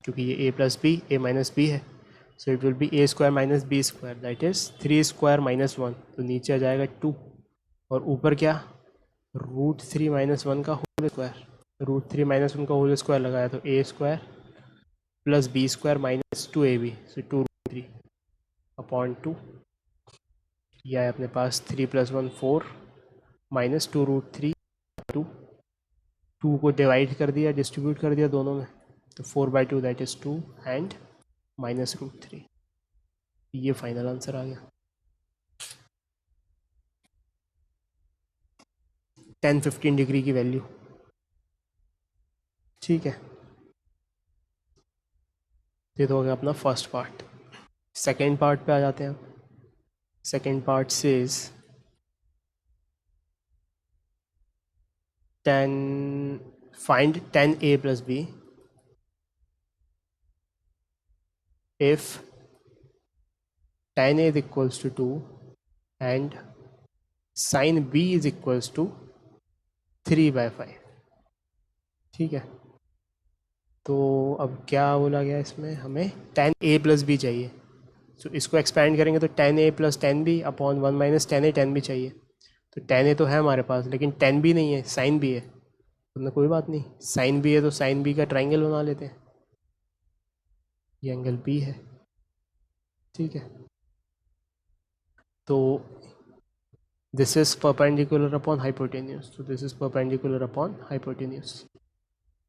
क्योंकि ये A plus B A minus B है। So it will be A square minus B square, that is 3 square minus 1, तो नीचे आ जाएगा 2, और ऊपर क्या, √3 माइनस 1 का होल स्क्वायर, √3 माइनस 1 का होल स्क्वायर लगाया तो a square plus b square minus 2ab, so 2√3 upon 2। यह है अपने पास 3 प्लस 1 4 माइनस 2√3 2, 2 को डिवाइड कर दिया, डिस्ट्रीब्यूट कर दिया दोनों में, तो 4/2 दैट इज़ 2 एंड माइनस √3। ये फाइनल आंसर आ गया। tan 15 डिग्री की वैल्यू। ठीक है, ये तो हो गया अपना फर्स्ट पार्ट। सेकेंड पार्ट पे आ जाते हैं। Second part says find tan a plus b if tan a is equals to 2 and sin b is equals to 3/5। ठीक है, तो अब क्या बोला गया इसमें, हमें tan a प्लस बी चाहिए। तो इसको एक्सपैंड करेंगे तो tan a plus tan b upon 1 minus tan a tan b चाहिए। तो tan a तो है हमारे पास, लेकिन tan b नहीं है, sin b है। तो कोई बात नहीं, sin b है तो sin b का ट्राइंगल बना लेते हैं, ये एंगल b है। ठीक है, तो this is perpendicular upon hypotenuse, तो this is perpendicular upon hypotenuse.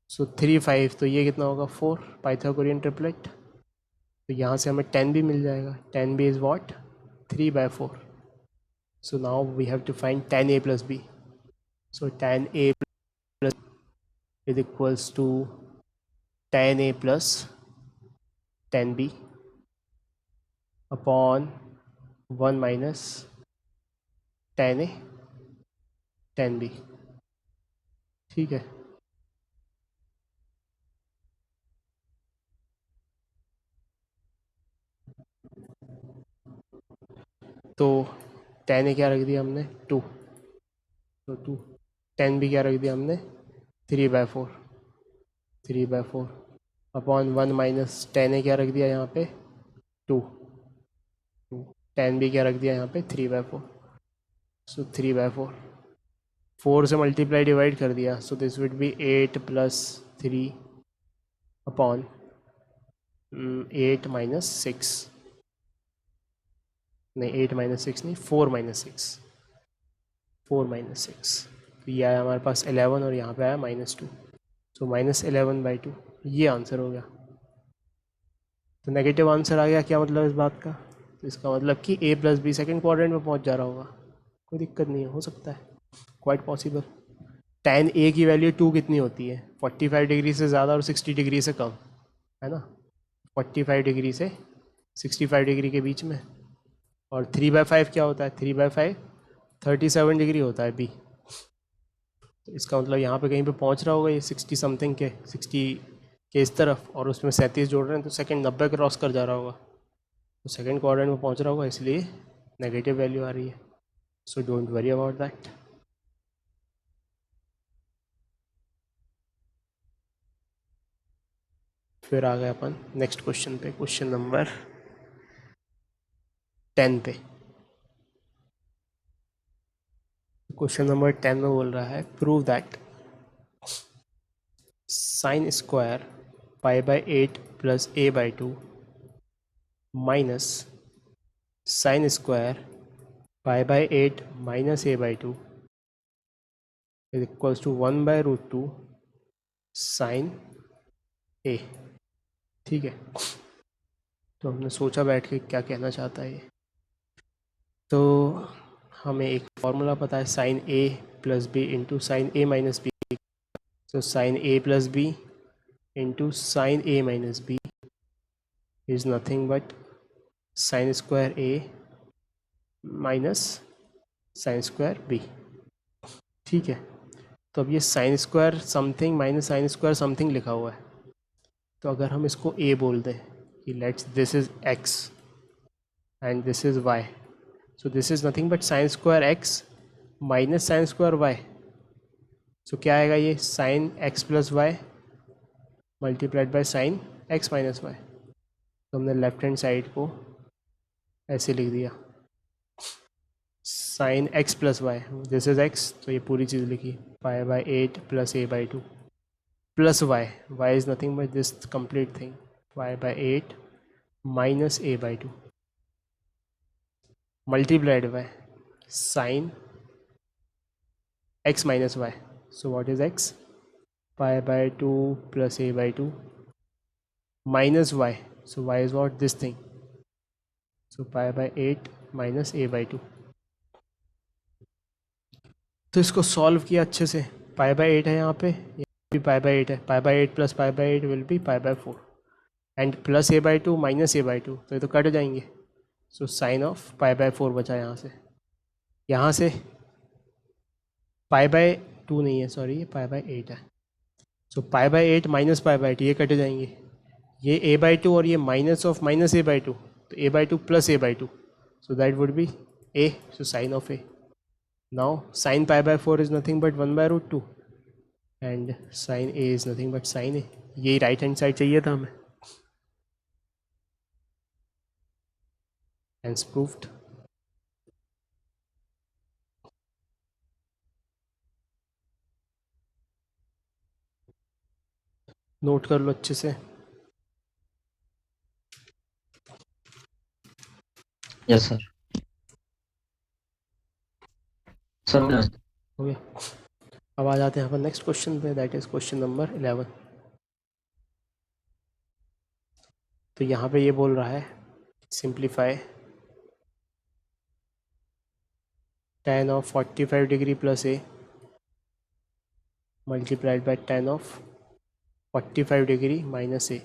So 3 5, तो ये कितना होगा 4 पाइथागोरियन ट्रिपलेट। तो यहाँ से हमें tan भी मिल जाएगा, tan b is what 3/4। So now we have to find tan a plus b। So tan a plus is equals to tan a plus tan b upon 1 minus tan a tan b। ठीक है, तो tan ए क्या रख दिया हमने 2, तो 2 tan बी क्या रख दिया हमने 3/4, 3/4 अपॉन 1 माइनस tan ए क्या रख दिया यहाँ पे 2, 2 tan बी क्या रख दिया यहाँ पे 3/4, सो 3/4 4 से मल्टीप्लाई डिवाइड कर दिया, so this would be 8 plus 3 upon 8 minus 6, नहीं 8 माइनस 6 नहीं 4 माइनस 6, 4 माइनस 6, तो ये आया हमारे पास 11 और यहाँ पे आया -2, सो -11/2 ये आंसर हो गया। तो नेगेटिव आंसर आ गया, क्या मतलब इस बात का, तो इसका मतलब कि a plus B second quadrant में पहुँच जा रहा होगा, कोई दिक्कत नहीं है, हो सकता है, क्वाइट पॉसिबल। tan a की वैल्यू 2 कितनी होती है 45 डिग्री से ज़्यादा और 60 डिग्री से कम, है ना, 45 डिग्री से 65 डिग्री के बीच में, और 3/5 क्या होता है 3/5 37 डिग्री होता है बी, तो इसका मतलब यहाँ पे कहीं पे पहुँच रहा होगा ये 60 समथिंग के 60 के इस तरफ, और उसमें 37 जोड़ रहे हैं तो सेकंड 90 क्रॉस कर जा रहा होगा, तो सेकंड क्वाड्रेंट में पहुँच रहा होगा, इसलिए नेगेटिव वैल्यू आ रही है, so don't worry about that. फिर आ गए अपन नेक्स्ट क्वेश्चन पे, क्वेश्चन नंबर 10 पे। क्वेश्चन नंबर 10 में बोल रहा है prove that sine square π/8 plus a/2 minus sine square π/8 minus a/2 is equals to 1/√2 sine a. ठीक है, तो हमने सोचा बैठ के क्या कहना चाहता है ये, तो हमें एक फॉर्मूला पता है साइन ए प्लस बी इंटू साइन ए माइनस बी, तो sine A plus B into sine A minus B is nothing but sine square A minus sine square B. ठीक है, तो अब ये sine square something minus sine square something लिखा हुआ है, तो अगर हम इसको ए बोल दें कि let's this is x and this is y, so this is nothing but sine square x minus sine square y, so क्या आएगा ये sine x plus y multiplied by sine x minus y, तो हमने लेफ्ट हैंड साइड को ऐसे लिख दिया sine x plus y, this is x तो ये पूरी चीज़ लिखी π/8 plus a/2 plus y is nothing but this complete thing π/8 minus a/2 multiplied by sine x minus Y, so what is x π/2 plus a/2 minus y, so y is what this thing, so π/8 minus a/2, तो इसको सॉल्व किया अच्छे से, π/8 है यहाँ पे भी π/8 है, π/8 plus π/8 will be π/4 and plus a/2 minus a/2, तो ये तो कट जाएंगे, सो साइन ऑफ π/4 बचा यहाँ से π/2 नहीं है सॉरी ये π/8 है, सो π/8 माइनस π/8 ये कट जाएंगे, ये a/2 और ये माइनस ऑफ माइनस a/2, तो a/2 plus a/2, so that would be a, so sin of a. Now sin π/4 is nothing but 1/√2 and sin a is nothing but sin a. यही राइट हैंड साइड चाहिए था हमें, hence proved. नोट कर लो अच्छे से। Yes sir. सर हो गया, अब आ जाते हैं अपन नेक्स्ट क्वेश्चन पे, दैट इज क्वेश्चन नंबर 11। तो यहाँ पे ये बोल रहा है simplify tan of 45 degree plus a multiplied by tan of 45 degree minus a,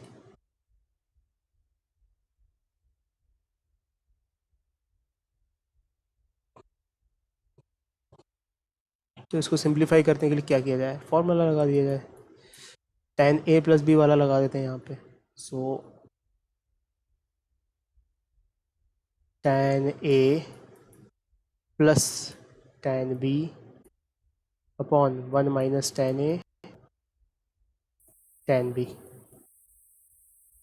तो इसको सिंप्लीफाई करने के लिए क्या किया जाए, फॉर्मूला लगा दिया जाए, tan a प्लस बी वाला लगा देते हैं यहाँ पे, so tan a plus tan b upon 1 minus tan a tan b।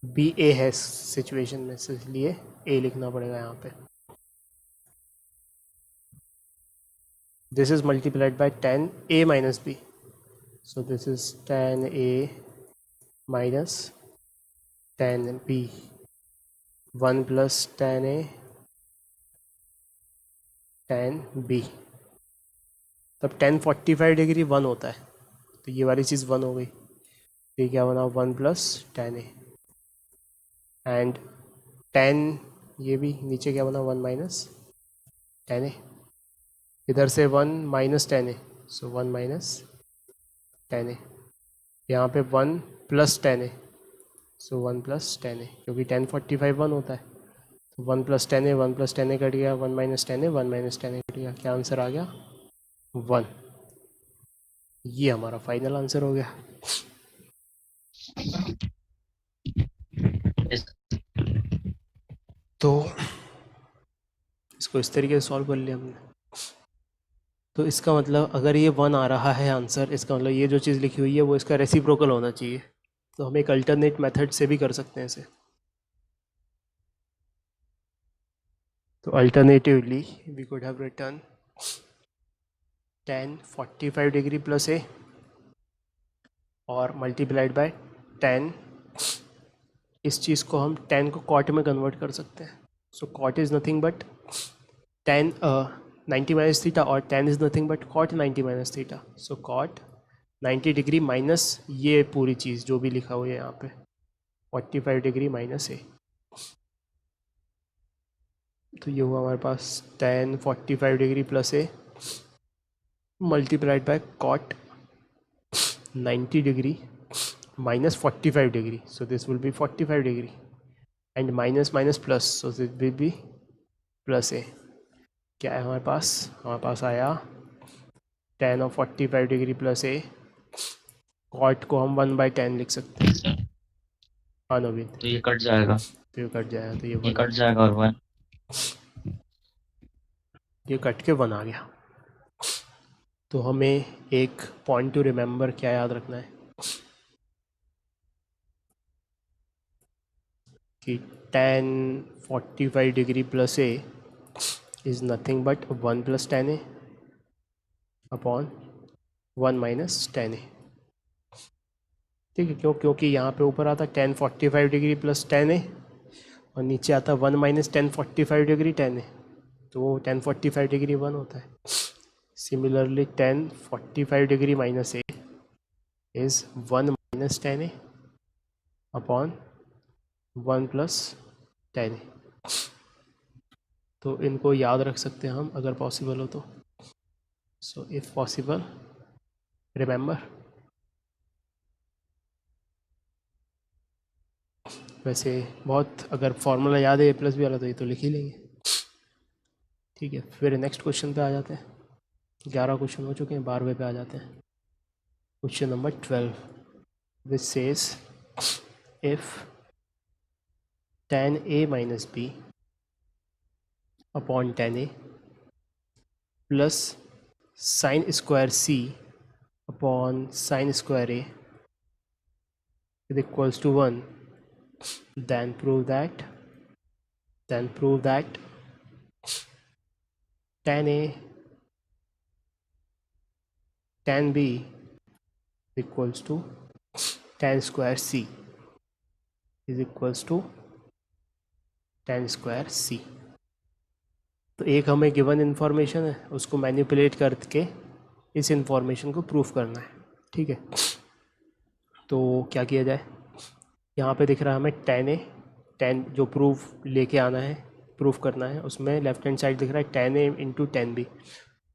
B a है सिचुएशन में, इसलिए ए लिखना पड़ेगा यहाँ पे। This is multiplied by tan a minus b, so this is tan a minus tan b, 1 plus tan a tan b। तब tan 45 डिग्री 1 होता है, तो ये वाली चीज़ 1 हो गई। ये क्या बना, 1 plus tan a and tan, ये भी नीचे क्या बना, 1 माइनस tan a। इधर से 1 minus tan a, so 1 minus tan a। यहाँ पे 1 plus tan a, so 1 plus tan a, क्योंकि tan 45 1 होता है। तो 1 plus tan a, 1 plus tan a cut गया, 1 minus tan a, 1 minus tan a cut गया। क्या आंसर आ गया, 1। ये हमारा फाइनल आंसर हो गया। तो इसको इस तरीके से सॉल्व कर लिया हमने। तो इसका मतलब अगर ये 1 आ रहा है आंसर, इसका मतलब ये जो चीज़ लिखी हुई है वो इसका रेसिप्रोकल होना चाहिए। तो हम एक अल्टरनेट मेथड से भी कर सकते हैं इसे। तो alternatively we could have written tan 45 degree plus a और मल्टीप्लाइड बाय tan, इस चीज़ को हम tan को cot में कन्वर्ट कर सकते हैं। सो cot is nothing but tan 90 minus theta, और tan is nothing but cot 90 minus theta. So cot 90 degree minus ये पूरी चीज़ जो भी लिखा हुआ है यहाँ पे 45 डिग्री माइनस a। तो ये हुआ हमारे पास tan 45 degree plus a multiplied by cot 90 degree minus 45 degree, so this will be 45 degree, and minus minus plus, so this will be plus a। क्या है हमारे पास आया tan of 45 degree plus a। cot को हम 1/10 लिख सकते हैं। हाँ नवीन, तो ये कट जाएगा, तो ये कट जाएगा, तो ये ये 1 कट जाएगा और 1। ये कट के 1 आ गया। तो हमें एक पॉइंट टू रिमेंबर क्या याद रखना है कि tan 45 degree plus a is nothing but 1 plus tan a upon 1 minus tan a। ठीक है, क्योंकि यहाँ पे ऊपर आता tan 45 degree plus tan a और नीचे आता 1 minus tan 45 degree tan a, तो वो tan 45 डिग्री 1 होता है। Similarly tan 45 degree minus a is 1 minus tan a upon 1 plus tan a। तो इनको याद रख सकते हैं हम अगर पॉसिबल हो तो। So if possible remember. वैसे बहुत अगर फॉर्मूला याद है A+B वाला तो ये तो लिख ही लेंगे। ठीक है, फिर नेक्स्ट क्वेश्चन पे आ जाते हैं। 11 क्वेश्चन हो चुके हैं, 12वें पे आ जाते हैं। Question number 12 which says if tan a minus b upon tan a plus sine square c upon sine square a is equals to 1, then prove that tan a tan b equals to tan square c is equals to tan square c। तो एक हमें गिवन इन्फॉर्मेशन है, उसको मैनिपुलेट करके इस इन्फॉर्मेशन को प्रूफ करना है। ठीक है, तो क्या किया जाए। यहाँ पे दिख रहा है हमें tan जो प्रूफ लेके आना है, प्रूफ करना है, उसमें लेफ्ट हैंड साइड दिख रहा है tan a into tan b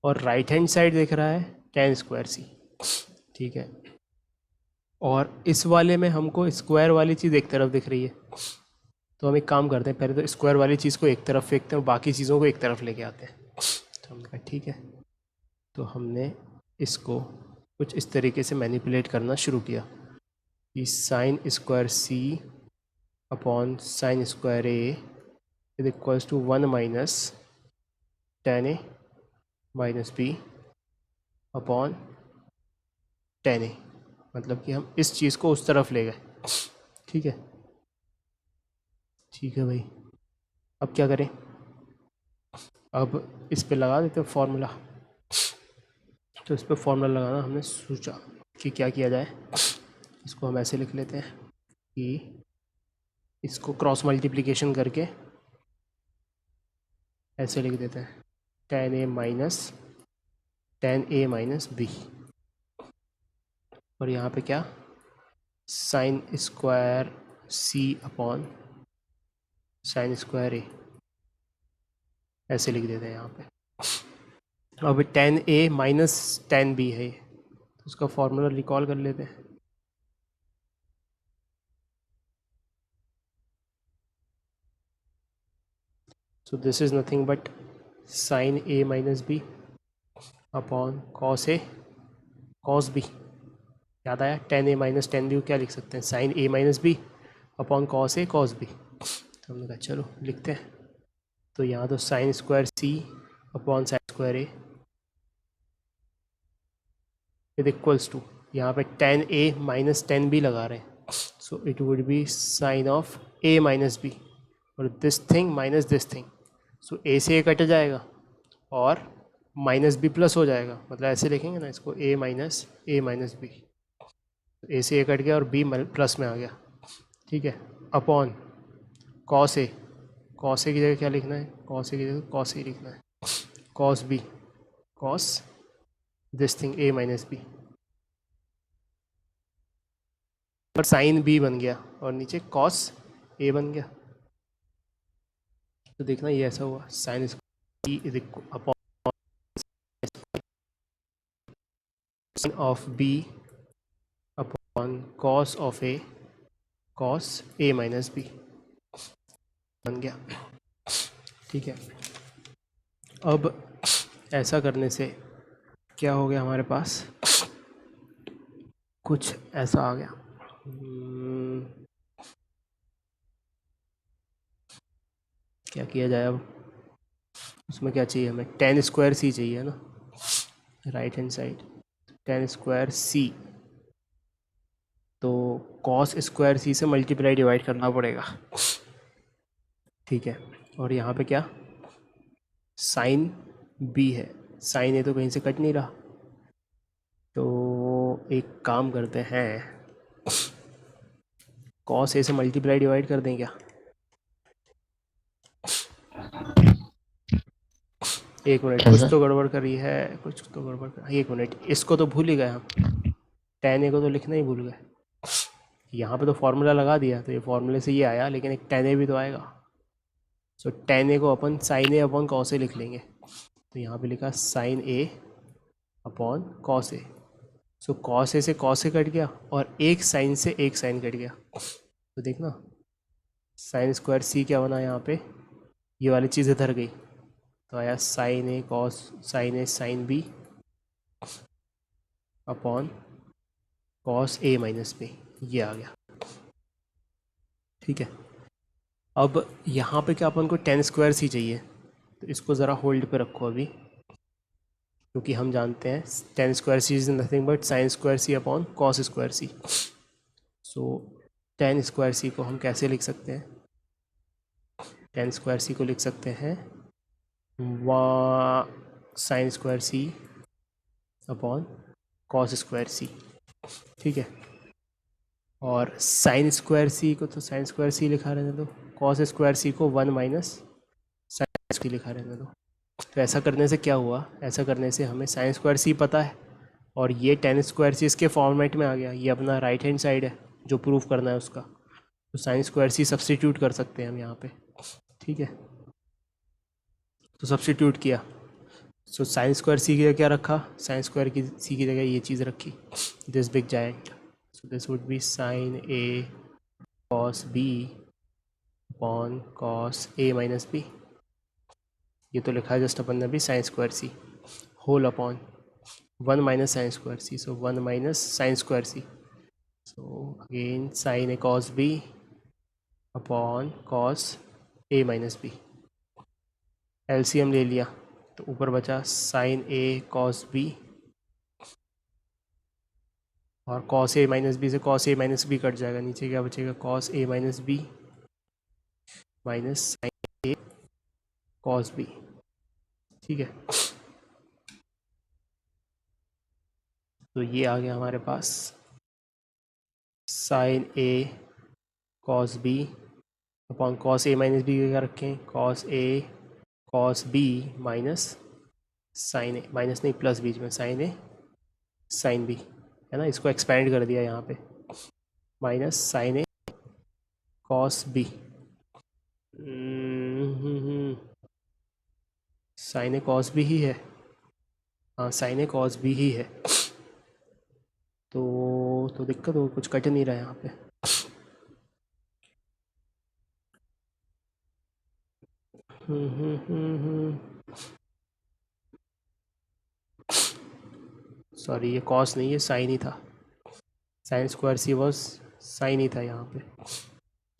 और राइट हैंड साइड दिख रहा है tan स्क्वायर c। ठीक है, और इस वाले में हमको स्क्वायर वाली चीज़ एक तरफ दिख रही है, तो हम एक काम करते हैं, पहले तो स्क्वायर वाली चीज़ को एक तरफ फेंकते हैं और बाकी चीज़ों को एक तरफ लेके आते हैं। तो हमने कहा ठीक है, तो हमने इसको कुछ इस तरीके से मैनिपुलेट करना शुरू किया कि sine square c upon sine square a is equals to 1 minus tan a minus B upon tan a, मतलब कि हम इस चीज़ को उस तरफ ले गए। ठीक है, ठीक है भाई। अब क्या करें, अब इस पे लगा देते हैं फॉर्मूला। तो इस पे फॉर्मूला लगाना हमने सोचा कि क्या किया जाए। इसको हम ऐसे लिख लेते हैं कि इसको क्रॉस मल्टीप्लिकेशन करके ऐसे लिख देते हैं, टेन ए माइनस बी, और यहाँ पे क्या, sine square C upon sine square A, ऐसे लिख देते हैं यहाँ पे। अब टेन ए माइनस टेन बी है, तो उसका फॉर्मूला रिकॉल कर लेते हैं। So this is nothing but sine A minus B upon cos A cos B. याद आया, टेन ए माइनस टेन बी को क्या लिख सकते हैं, साइन ए माइनस बी अपॉन कॉस ए कॉस बी। तो हमने कहा चलो लिखते हैं। तो यहाँ तो sine square C upon sine square a with equals to, यहाँ पे टेन ए माइनस टेन बी लगा रहे हैं, so it would be sine of a minus B, और this thing minus this thing, so a से ए कट जाएगा और माइनस बी प्लस हो जाएगा, मतलब ऐसे लिखेंगे ना इसको, ए माइनस बी, ए से ए कट गया और बी प्लस में आ गया। ठीक है, upon cos A, cos A की जगह क्या लिखना है, कॉस ए की जगह कॉस ए लिखना है, cos B cos this thing A minus B, पर साइन बी बन गया और नीचे कॉस ए बन गया। तो देखना ये ऐसा हुआ, sine B is upon sine of B upon cos of A cos A minus B बन गया। ठीक है, अब ऐसा करने से क्या हो गया हमारे पास, कुछ ऐसा आ गया। क्या किया जाए अब, उसमें क्या चाहिए हमें, टेन स्क्वायर सी चाहिए ना, right hand side, tan square c, तो कॉस स्क्वायर सी से मल्टीप्लाई डिवाइड करना पड़ेगा। ठीक है, और यहाँ पे क्या, साइन बी है, साइन ए तो कहीं से कट नहीं रहा, तो एक काम करते हैं, कॉस ए से मल्टीप्लाई डिवाइड कर दें क्या, एक मिनट, कुछ कैसा? तो गड़बड़ करी है, कुछ तो गड़बड़ कर, एक मिनट, इसको तो भूल ही गए हम, टेन ए को तो लिखना ही भूल गए। यहाँ पे तो फॉर्मूला लगा दिया, तो ये फॉर्मूले से ये आया, लेकिन एक टेन ए भी तो आएगा। सो टेन ए को अपन साइन ए अपॉन कॉस ए लिख लेंगे, तो यहाँ पे लिखा sign A upon cos A, so cos A से कॉस ए कट गया और एक साइन से एक साइन कट गया, तो देखना साइन स्क्वायर सी क्या बना यहाँ पे, ये वाली चीज़ इधर गई, तो आया sign A cos sine A sine B upon cos A minus B, ये आ गया। ठीक है, अब यहाँ पे क्या अपन को टेन स्क्वायर सी चाहिए, तो इसको ज़रा होल्ड पे रखो अभी, क्योंकि हम जानते हैं tan square c is nothing but sine square C upon cos square C. So tan square c को हम कैसे लिख सकते हैं, टेन स्क्वायर सी को लिख सकते हैं साइन स्क्वायर सी अपॉन कॉस स्क्वायर सी। ठीक है, और साइन स्क्वायर सी को तो साइन स्क्वायर सी लिखा रहने दो, कॉस स्क्वायर सी को वन माइनस साइन सी लिखा रहने दो। तो ऐसा करने से क्या हुआ, ऐसा करने से हमें साइन स्क्वायर सी पता है और ये टेन स्क्वायर सी इसके फॉर्मेट में आ गया, ये अपना राइट हैंड साइड है जो प्रूफ करना है उसका, तो साइन स्क्वायर सी सब्सटीट्यूट कर सकते हैं हम यहाँ पे। ठीक है, तो सब्सटीट्यूट किया, सो साइन स्क्वायर सी की जगह क्या रखा, साइन स्क्वायर की सी की जगह ये चीज़ रखी, this big giant, so this would be sine A cos B upon cos A minus B, ये तो लिखा है जस्ट अपन ने भी sine square C whole upon one minus sine square C, so one minus sine square C, so again sine A cos B upon cos A minus B, LCM ले लिया, तो ऊपर बचा साइन ए कॉस बी, और कॉस ए माइनस बी से cos A minus B cut जाएगा, नीचे क्या बचेगा cos A minus B minus sine A cos B. ठीक है, तो ये आ गया हमारे पास sine A cos B upon cos A minus B क्या रखें, cos A cos B minus sine A, minus नहीं प्लस बीच में, साइन ए साइन बी है ना, इसको एक्सपेंड कर दिया यहाँ पे, माइनस साइन ए कॉस बी। साइन ए कॉस बी ही है, हाँ साइन ए कॉस बी ही है। तो दिक्कत हो, कुछ कट नहीं रहा है यहाँ पे। सॉरी, ये कॉस नहीं है, साइन ही था, sine square C was sine ही था, यहाँ पे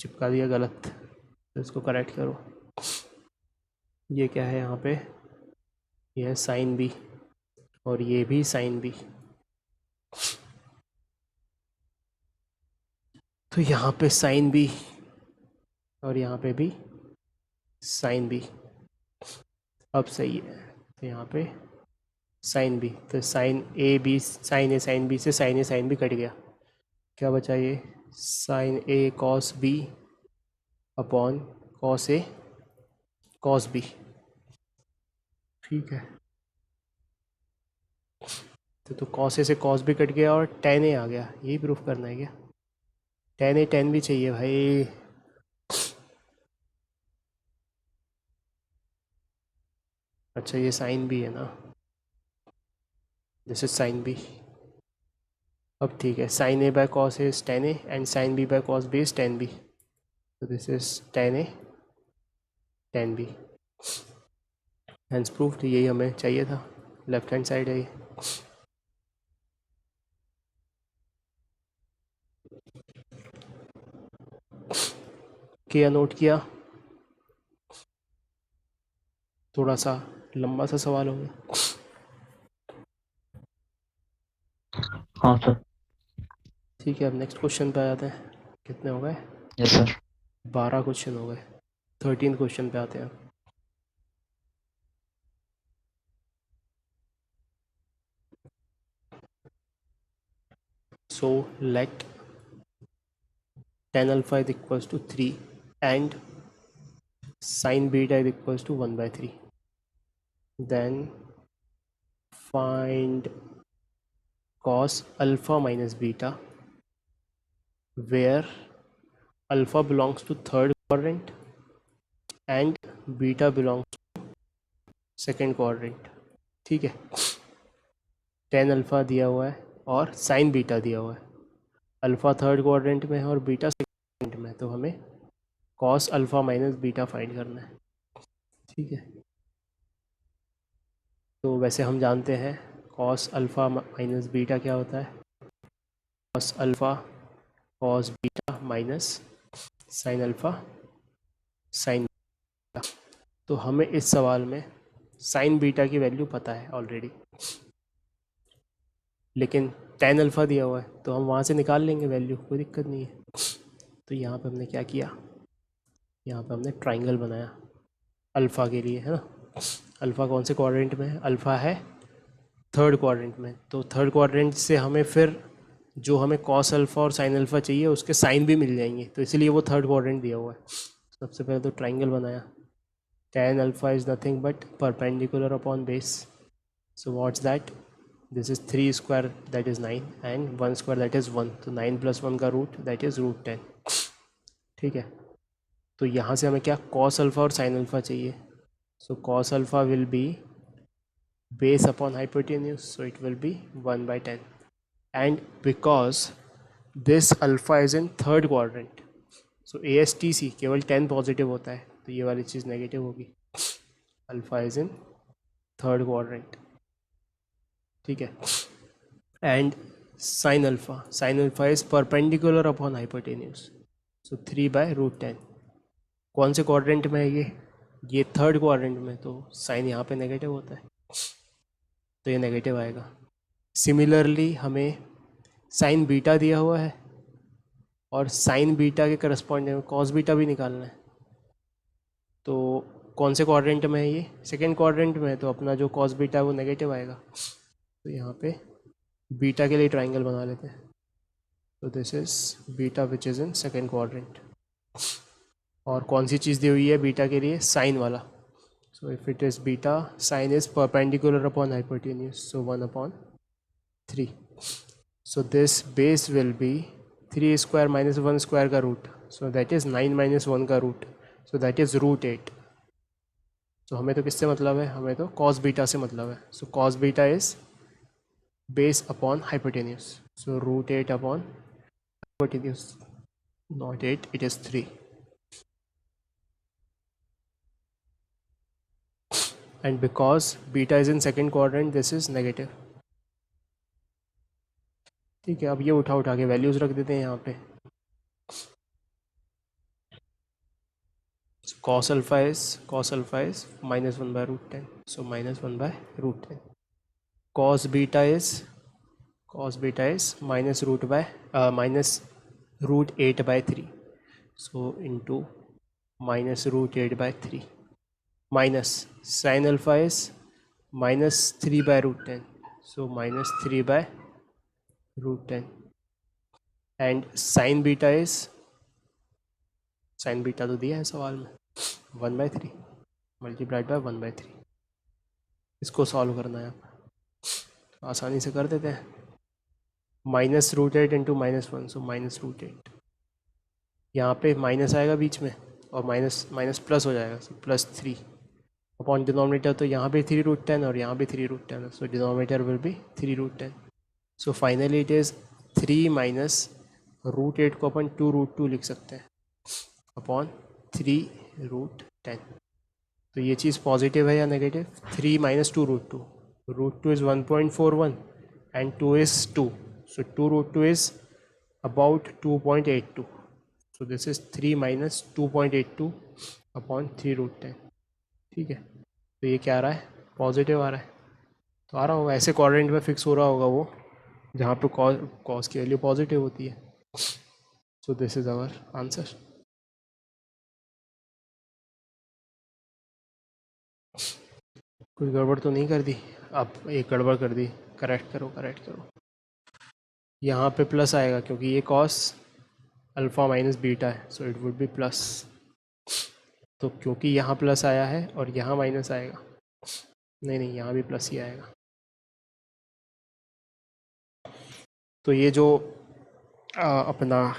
चिपका दिया गलत, तो इसको करेक्ट करो। ये क्या है यहाँ पे, ये है साइन बी और ये भी साइन बी, तो यहाँ पे साइन बी और यहाँ पे भी साइन बी, अब सही है। तो यहाँ पे साइन बी, तो sine A B sine A sine B से साइन ए साइन बी कट गया, क्या बचा ये साइन ए कॉस बी अपॉन कॉस ए कॉस बी। ठीक है, तो कॉस ए से कॉस बी कट गया और टेन ए आ गया, यही प्रूफ करना है क्या, टेन ए टेन भी चाहिए भाई। अच्छा ये साइन बी है ना, दिस इज साइन बी। अब ठीक है, sine A by cos A is tan A and sine B by cos B is tan B, तो this is tan A tan B, hence proved, यही हमें चाहिए था, लेफ्ट हैंड साइड है ये। किया, नोट किया, थोड़ा सा लंबा सा सवाल हो गया। हाँ सर। ठीक है, अब नेक्स्ट क्वेश्चन पे आ जाते हैं। कितने हो गए, यस सर। 12 क्वेश्चन हो गए, 13 क्वेश्चन पे आते हैं। So let tan alpha is equals to 3 and sin beta is equals to 1/3, then find cos alpha minus beta where alpha belongs to third quadrant and beta belongs to second quadrant। ठीक है, tan alpha दिया हुआ है और sin beta दिया हुआ है, अल्फ़ा थर्ड क्वाड्रेंट में है और बीटा सेकंड में है, तो हमें cos alpha minus beta find करना है। ठीक है, तो वैसे हम जानते हैं कॉस अल्फ़ा माइनस बीटा क्या होता है, cos alpha cos beta minus sine alpha sine beta. तो हमें इस सवाल में साइन बीटा की वैल्यू पता है ऑलरेडी, लेकिन टेन अल्फ़ा दिया हुआ है तो हम वहाँ से निकाल लेंगे वैल्यू, कोई दिक्कत नहीं है। तो यहाँ पे हमने क्या किया, यहाँ पे हमने ट्राइंगल बनाया अल्फ़ा के लिए, है ना। अल्फ़ा कौन से क्वाड्रेंट में है, अल्फ़ा है थर्ड क्वाड्रेंट में, तो थर्ड क्वाड्रेंट से हमें फिर जो हमें कॉस अल्फ़ा और साइन अल्फ़ा चाहिए उसके साइन भी मिल जाएंगे, तो इसीलिए वो थर्ड क्वाड्रेंट दिया हुआ है। सबसे पहले तो ट्राइंगल बनाया, tan alpha is nothing but perpendicular upon base, so what's that, this is 3 square that is 9 and 1 square that is 1, तो 9 + 1 का रूट दैट इज़ √10। ठीक है, तो यहाँ से हमें क्या कॉस अल्फ़ा और साइन अल्फ़ा चाहिए, so cos alpha will be base upon hypotenuse, so it will be 1/10, and because this alpha is in third quadrant, so ASTC केवल 10 पॉजिटिव होता है, तो ये वाली चीज़ नेगेटिव होगी, alpha is in third quadrant. ठीक है, and sine alpha is perpendicular upon hypotenuse, so 3/√10। कौन से क्वाड्रेंट में है ये, ये थर्ड क्वाड्रेंट में, तो साइन यहाँ पे नेगेटिव होता है, तो ये नेगेटिव आएगा। सिमिलरली हमें साइन बीटा दिया हुआ है और साइन बीटा के करस्पॉन्डिंग में कॉस बीटा भी निकालना है। तो कौन से क्वाड्रेंट में है ये? सेकेंड क्वाड्रेंट में है, तो अपना जो कॉस बीटा है वो नेगेटिव आएगा। तो यहाँ पे बीटा के लिए ट्राइंगल बना लेते हैं। तो this is beta which is in second quadrant. और कौन सी चीज़ दी हुई है बीटा के लिए? साइन वाला। So if it is beta, sine is perpendicular upon hypotenuse, so 1/3। So this base will be 3 square minus 1 square का root, so that is 9 minus 1 का रूट, सो दैट इज़ √8। तो हमें तो किससे मतलब है? हमें तो कॉस बीटा से मतलब है। So cos beta is base upon hypotenuse, so √8 upon hypotenuse, not 8, it is 3। And because beta is in second quadrant, this is negative। ठीक है, अब ये उठा के वैल्यूज रख देते हैं यहाँ पे। cos alpha is -1/√10, so -1/√10। cos beta is -√8/3, so into -√8/3, minus sin alpha is -3/√10, so -3/√10, and sin beta तो दिया है सवाल में 1/3 मल्टीप्लाइड बाय 1/3। इसको सॉल्व करना है, आप आसानी से कर देते हैं। -√8 इंटू -1, सो -√8। यहाँ पे माइनस आएगा बीच में और माइनस माइनस प्लस हो जाएगा, सो +3 अपॉन डिनोमिनेटर। तो यहाँ भी 3√10 और यहाँ भी 3√10, सो denominator will be 3√10। So finally it is 3 minus √8 को अपन 2√2 लिख सकते हैं अपॉन 3√10। तो ये चीज़ पॉजिटिव है या negative? 3 minus 2√2, √2 is 1.41 and 2 is 2, so 2√2 is about 2.82, so this is 3 minus 2.82 upon 3√10। ठीक है, तो ये क्या आ रहा है? पॉजिटिव आ रहा है। तो आ रहा होगा, ऐसे क्वाड्रेंट में फिक्स हो रहा होगा वो जहाँ पे कॉस की वैल्यू पॉजिटिव होती है। So this is our answer. कुछ गड़बड़ तो नहीं कर दी? अब एक गड़बड़ कर दी, करेक्ट करो। यहाँ पे प्लस आएगा क्योंकि ये कॉस अल्फ़ा माइनस बीटा है, so it would B plus. तो क्योंकि यहाँ प्लस आया है और यहाँ माइनस आएगा, नहीं यहाँ भी प्लस ही आएगा। तो ये जो अपना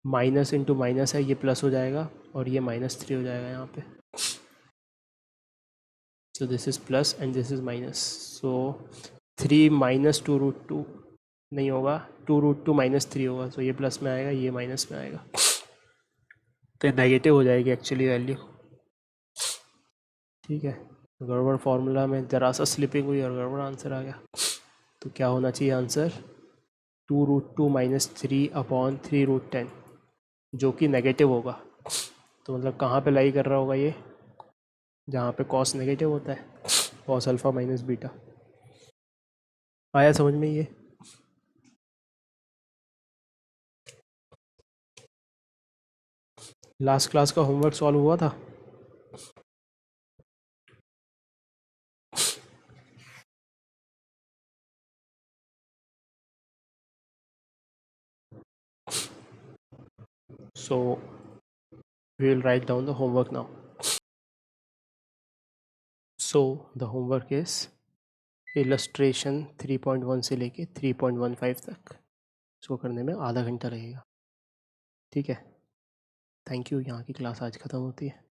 माइनस इंटू माइनस है, ये प्लस हो जाएगा और ये -3 हो जाएगा यहाँ पे। सो this is plus and this is minus, so 3 minus 2√2 नहीं होगा, 2√2 -3 होगा, सो ये प्लस में आएगा, ये माइनस में आएगा, तो नेगेटिव हो जाएगी एक्चुअली वैल्यू। ठीक है, गड़बड़ फार्मूला में ज़रा सा स्लिपिंग हुई और गड़बड़ आंसर आ गया। तो क्या होना चाहिए आंसर? 2√2 -3 अपॉन 3√10, जो कि नेगेटिव होगा। तो मतलब कहाँ पे लाई कर रहा होगा ये? जहाँ पे कॉस नेगेटिव होता है, कॉस अल्फ़ा माइनस बीटा। आया समझ में ये? लास्ट क्लास का होमवर्क सॉल्व हुआ था? So we will write down the homework now. So the homework is illustration 3.1 से लेके 3.15 तक, इसको करने में आधा घंटा लगेगा। ठीक है, थैंक यू। यहाँ की क्लास आज ख़त्म होती है।